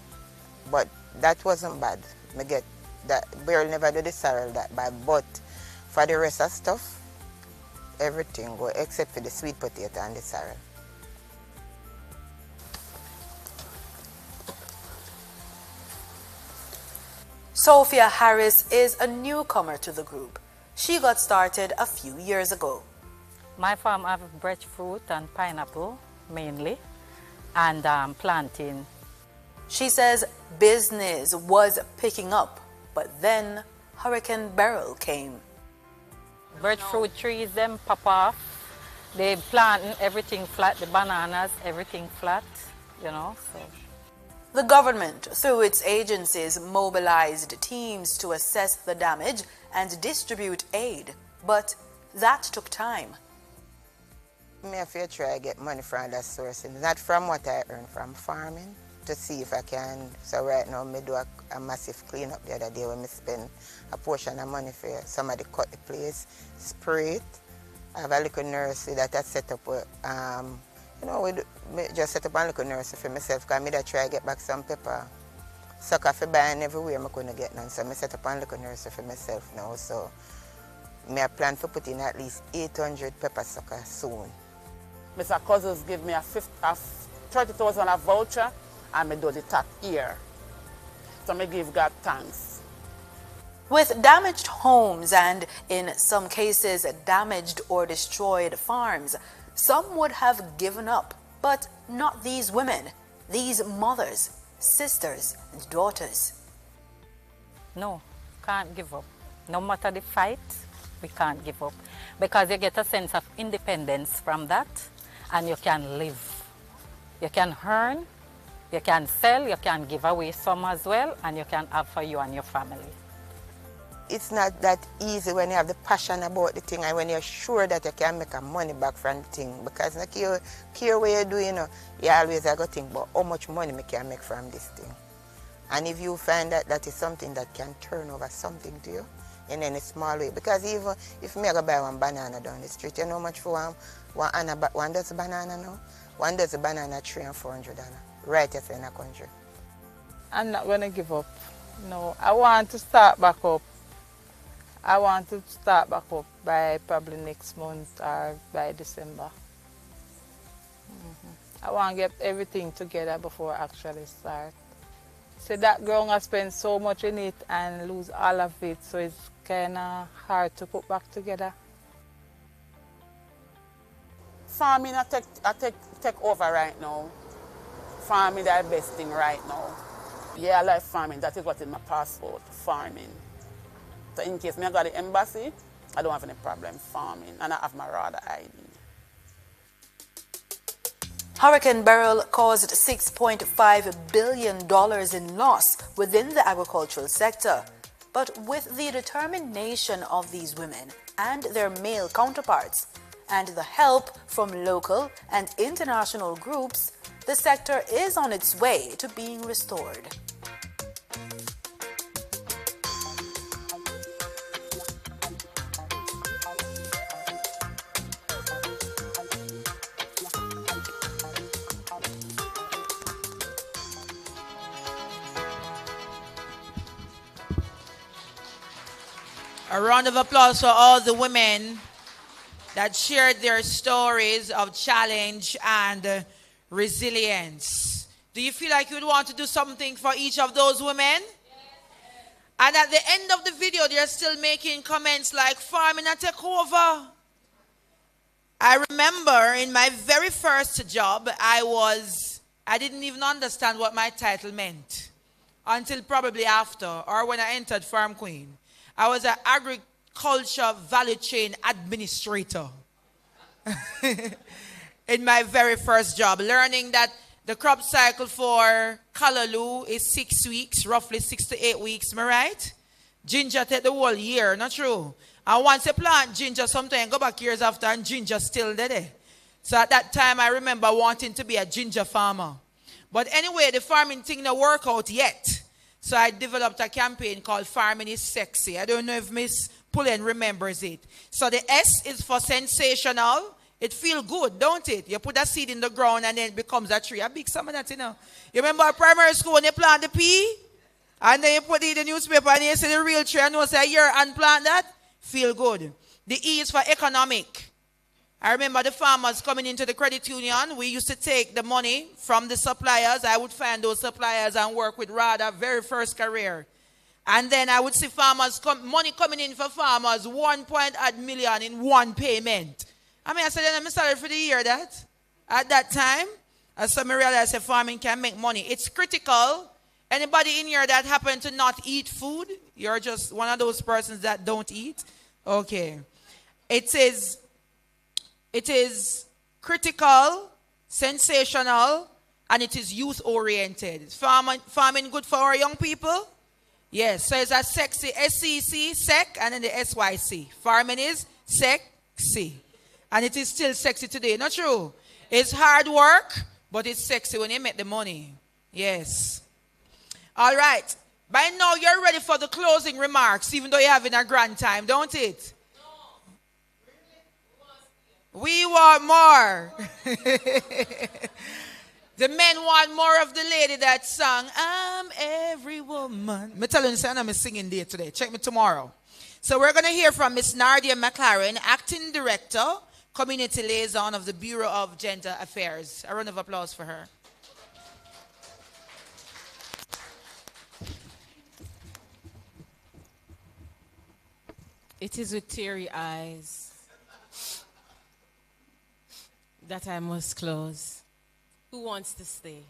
but that wasn't bad. Me get that burial never do the sorrel that bad, but for the rest of stuff, everything go except for the sweet potato and the sorrel. Sophia Harris is a newcomer to the group. She got started a few years ago. My farm have breadfruit and pineapple mainly, and planting. She says business was picking up, but then Hurricane Beryl came. Breadfruit trees, them pop off. They planting everything flat, the bananas, everything flat, you know. So. The government, through its agencies, mobilized teams to assess the damage and distribute aid, but that took time. Me have to try to get money from that source, not from what I earn from farming, to see if I can. So right now, me do a massive cleanup the other day when me spend a portion of money for somebody cut the place, spray it. I have a little nursery that I set up with, you know, me just set up a little nursery for myself, because I try to get back some pepper. Sucker for buying everywhere, I couldn't get none, so I set up a little nursery for myself now. So I plan to put in at least 800 pepper sucker soon. Mr. Cousins give me a 30,000 voucher, and I do the top year. So I give God thanks. With damaged homes and, in some cases, damaged or destroyed farms, some would have given up, but not these women, these mothers, sisters, and daughters. No, can't give up. No matter the fight, we can't give up, because you get a sense of independence from that, and you can live. You can earn, you can sell, you can give away some as well, and you can have for you and your family. It's not that easy when you have the passion about the thing and when you're sure that you can make a money back from the thing, because like you care what you do, you know, you always have to think about how much money I can make from this thing. And if you find that that is something that can turn over something to you in any small way, because even if me go buy one banana down the street, you know how much for one dozen banana now? One dozen banana $300 and $400, right here in the country. I'm not going to give up. No, I want to start back up. I want to start back up by probably next month or by December. I want to get everything together before I actually start. So that ground I spent so much in it and lose all of it, so it's kind of hard to put back together. Farming I take over right now. Farming is the best thing right now. Yeah, I like farming. That is what in my passport, farming. So in case I got the embassy, I don't have any problem farming, and I have my RADA ID. Hurricane Beryl caused $6.5 billion in loss within the agricultural sector. But with the determination of these women and their male counterparts, and the help from local and international groups, the sector is on its way to being restored. A round of applause for all the women that shared their stories of challenge and resilience. Do you feel like you'd want to do something for each of those women? And at the end of the video, they're still making comments like, farming a take over. I remember in my very first job, I didn't even understand what my title meant until probably after, or when I entered Farm Queen. I was an agriculture value chain administrator in my very first job, learning that the crop cycle for callaloo is 6 weeks, roughly 6 to 8 weeks, am I right? Ginger take the whole year, not true? And once you plant ginger, sometimes go back years after and ginger still there. So at that time, I remember wanting to be a ginger farmer. But anyway, the farming thing didn't work out yet. So I developed a campaign called Farming is Sexy. I don't know if Miss Pullen remembers it. So the S is for sensational. It feels good, don't it? You put a seed in the ground and then it becomes a tree. A big some of that, you know. You remember primary school when you plant the pea? And then you put it in the newspaper and you see the real tree and you say, here, and plant that? Feel good. The E is for economic. I remember the farmers coming into the credit union. We used to take the money from the suppliers. I would find those suppliers and work with RADA, very first career. And then I would see farmers, money coming in for farmers, 1.8 million in one payment. I mean, I said, I'm sorry for the year that. At that time, as some realized that farming can make money. It's critical. Anybody in here that happen to not eat food? You're just one of those persons that don't eat? Okay. It is critical, sensational, and it is youth-oriented. Is farming good for our young people? Yes. So it's a sexy, S-C-C, sec, and then the S-Y-C. Farming is sexy. And it is still sexy today. Not true. It's hard work, but it's sexy when you make the money. Yes. All right. By now, you're ready for the closing remarks, even though you're having a grand time, don't it? We want more. The men want more of the lady that sang, I'm every woman. Me telling you, I'm singing there today. Check me tomorrow. So we're going to hear from Miss Nadia McLaren, Acting Director, Community Liaison of the Bureau of Gender Affairs. A round of applause for her. It is with teary eyes that I must close. Who wants to stay?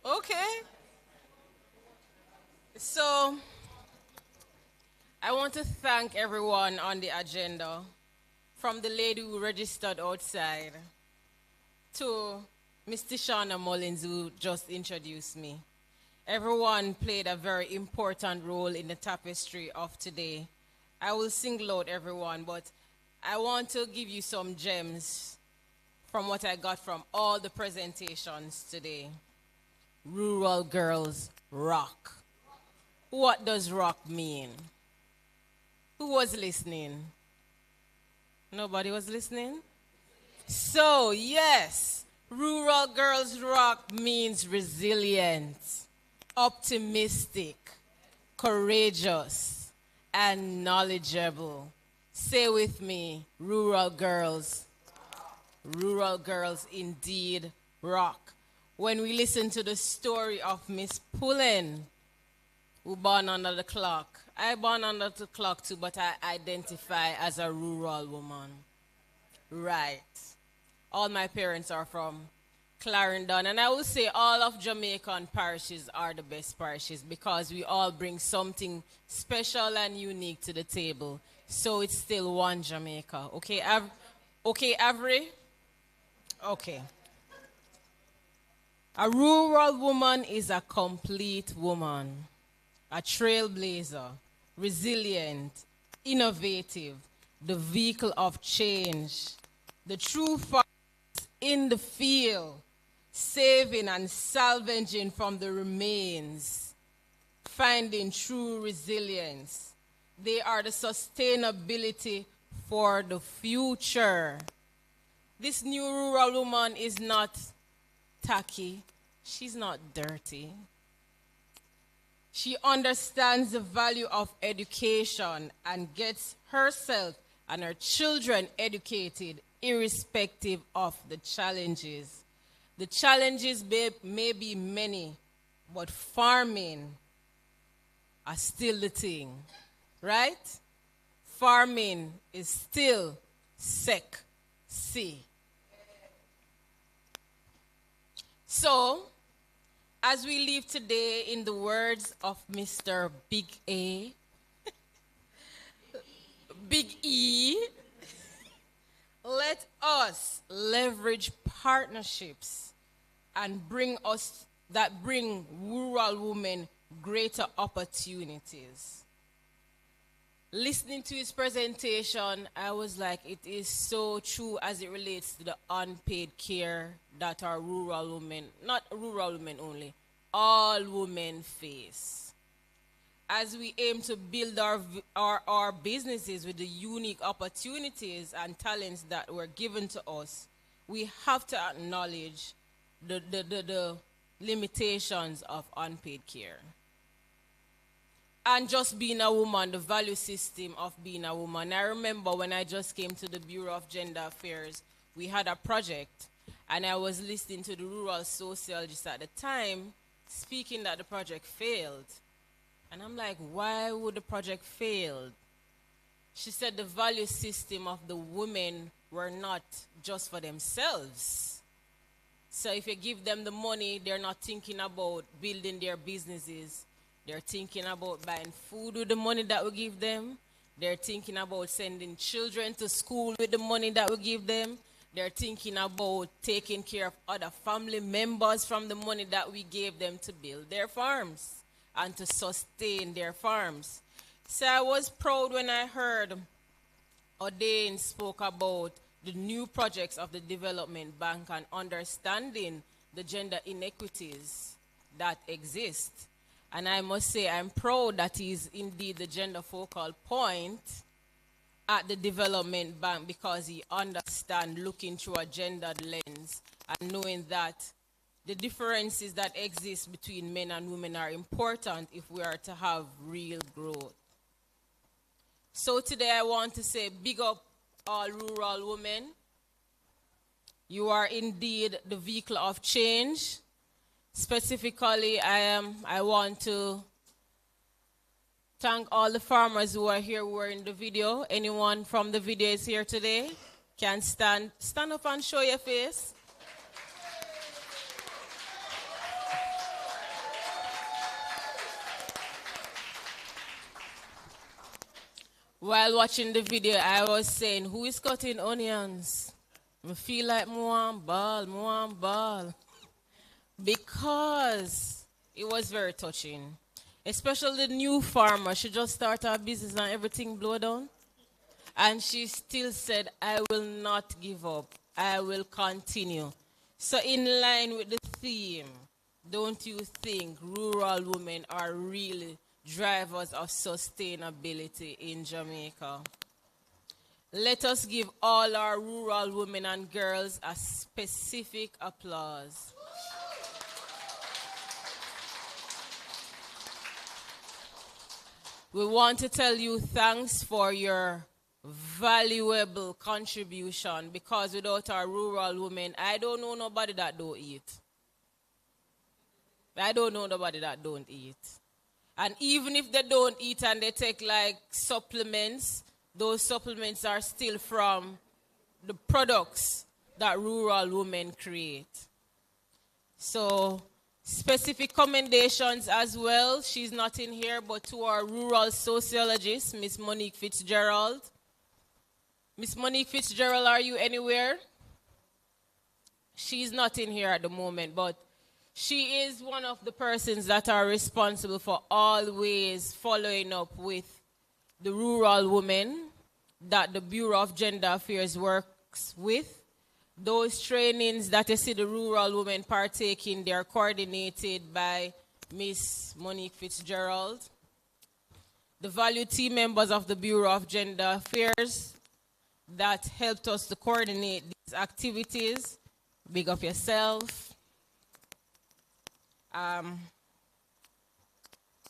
Okay. So, I want to thank everyone on the agenda, from the lady who registered outside to Ms. Tishana Mullins, who just introduced me. Everyone played a very important role in the tapestry of today. I will single out everyone, but I want to give you some gems from what I got from all the presentations today. Rural girls rock. What does rock mean? Who was listening? Nobody was listening? So, yes, rural girls rock means resilient, optimistic, courageous, and knowledgeable. Say with me, rural girls. Rural girls indeed rock. When we listen to the story of Miss Pullen, who born under the clock. I born under the clock too, but I identify as a rural woman. Right. All my parents are from Clarendon, and I will say all of Jamaican parishes are the best parishes because we all bring something special and unique to the table. So it's still one Jamaica. Okay, Avery? Okay. A rural woman is a complete woman, a trailblazer, resilient, innovative, the vehicle of change, the true farmers in the field, saving and salvaging from the remains, finding true resilience. They are the sustainability for the future. This new rural woman is not tacky. She's not dirty. She understands the value of education and gets herself and her children educated irrespective of the challenges. The challenges may be many, but farming are still the thing, right? Farming is still sexy. So, as we leave today, in the words of Mr. Big A, Big E, let us leverage partnerships and bring rural women greater opportunities. Listening to his presentation, I was like, it is so true as it relates to the unpaid care that our rural women, not rural women only, all women face. As we aim to build our businesses with the unique opportunities and talents that were given to us, we have to acknowledge the limitations of unpaid care. And just being a woman, the value system of being a woman. I remember when I just came to the Bureau of Gender Affairs, we had a project, and I was listening to the rural sociologist at the time speaking that the project failed. And I'm like, why would the project fail? She said the value system of the women were not just for themselves. So if you give them the money, they're not thinking about building their businesses. They're thinking about buying food with the money that we give them. They're thinking about sending children to school with the money that we give them. They're thinking about taking care of other family members from the money that we gave them to build their farms and to sustain their farms. So I was proud when I heard Odain spoke about the new projects of the Development Bank and understanding the gender inequities that exist. And I must say, I'm proud that he's indeed the gender focal point at the Development Bank because he understands looking through a gendered lens and knowing that the differences that exist between men and women are important if we are to have real growth. So today I want to say big up all rural women. You are indeed the vehicle of change. Specifically, I want to thank all the farmers who are here who are in the video. Anyone from the video is here today? Can stand up and show your face. While watching the video, I was saying, who is cutting onions? I feel like more ball. Because it was very touching. Especially the new farmer. She just started her business and everything blew down. And she still said, I will not give up. I will continue. So in line with the theme, don't you think rural women are really drivers of sustainability in Jamaica? Let us give all our rural women and girls a specific applause. We want to tell you thanks for your valuable contribution because without our rural women, I don't know nobody that don't eat. I don't know nobody that don't eat. And even if they don't eat and they take like supplements, those supplements are still from the products that rural women create. So specific commendations as well. She's not in here, but to our rural sociologist, Miss Monique Fitzgerald. Miss Monique Fitzgerald, are you anywhere? She's not in here at the moment, but she is one of the persons that are responsible for always following up with the rural women that the Bureau of Gender Affairs works with. Those trainings that you see the rural women partake in, they are coordinated by Miss Monique Fitzgerald. The value team members of the Bureau of Gender Affairs that helped us to coordinate these activities. Big up yourself.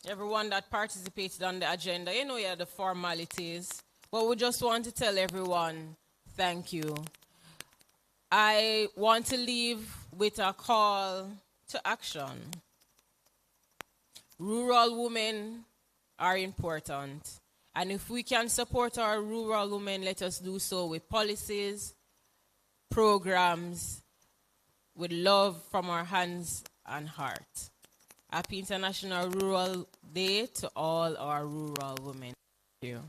everyone that participated on the agenda. You know, yeah, the formalities. But we just want to tell everyone, thank you. I want to leave with a call to action. Rural women are important. And if we can support our rural women, let us do so with policies, programs, with love from our hands and heart. Happy International Rural Day to all our rural women. Thank you.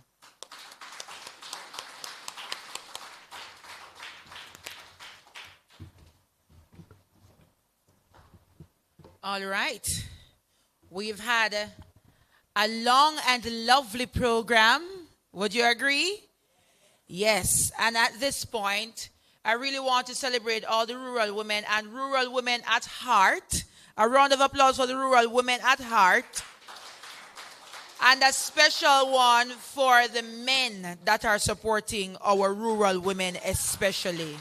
All right. We've had a long and lovely program. Would you agree? Yes. And at this point, I really want to celebrate all the rural women and rural women at heart. A round of applause for the rural women at heart. And a special one for the men that are supporting our rural women especially.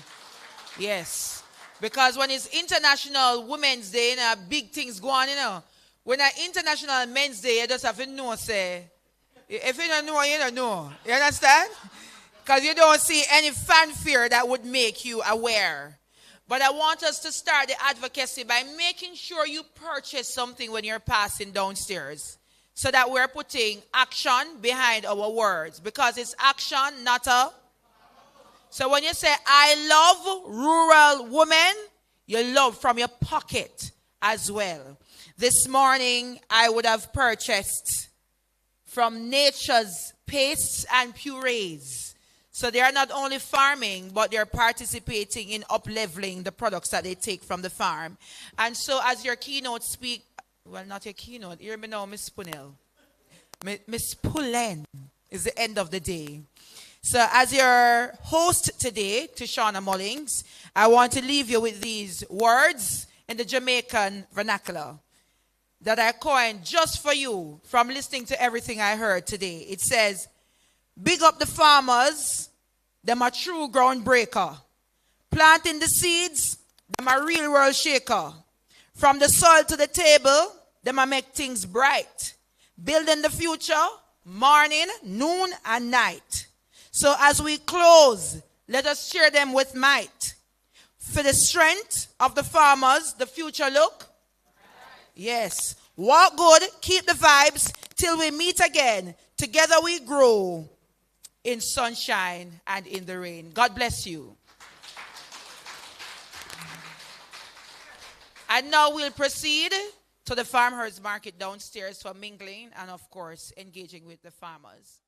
Yes. Because when it's International Women's Day, you know, big things go on, you know. When it's International Men's Day, you just have to know, say. If you don't know, you don't know. You understand? Because you don't see any fanfare that would make you aware. But I want us to start the advocacy by making sure you purchase something when you're passing downstairs. So that we're putting action behind our words. Because it's action, not a... So when you say, I love rural women, you love from your pocket as well. This morning, I would have purchased from Nature's pastes and purees. So they are not only farming, but they're participating in up-leveling the products that they take from the farm. And so as your keynote speak, well, not your keynote, hear me now, Miss Punel. Miss Pullen is the end of the day. So as your host today, Tishana Mullings, I want to leave you with these words in the Jamaican vernacular that I coined just for you from listening to everything I heard today. It says, big up the farmers, them a true groundbreaker. Planting the seeds, them a real world shaker. From the soil to the table, them a make things bright. Building the future, morning, noon, and night. So as we close, let us share them with might. For the strength of the farmers, the future look. Yes. Walk good, keep the vibes till we meet again. Together we grow in sunshine and in the rain. God bless you. And now we'll proceed to the FarmHers market downstairs for mingling and, of course, engaging with the farmers.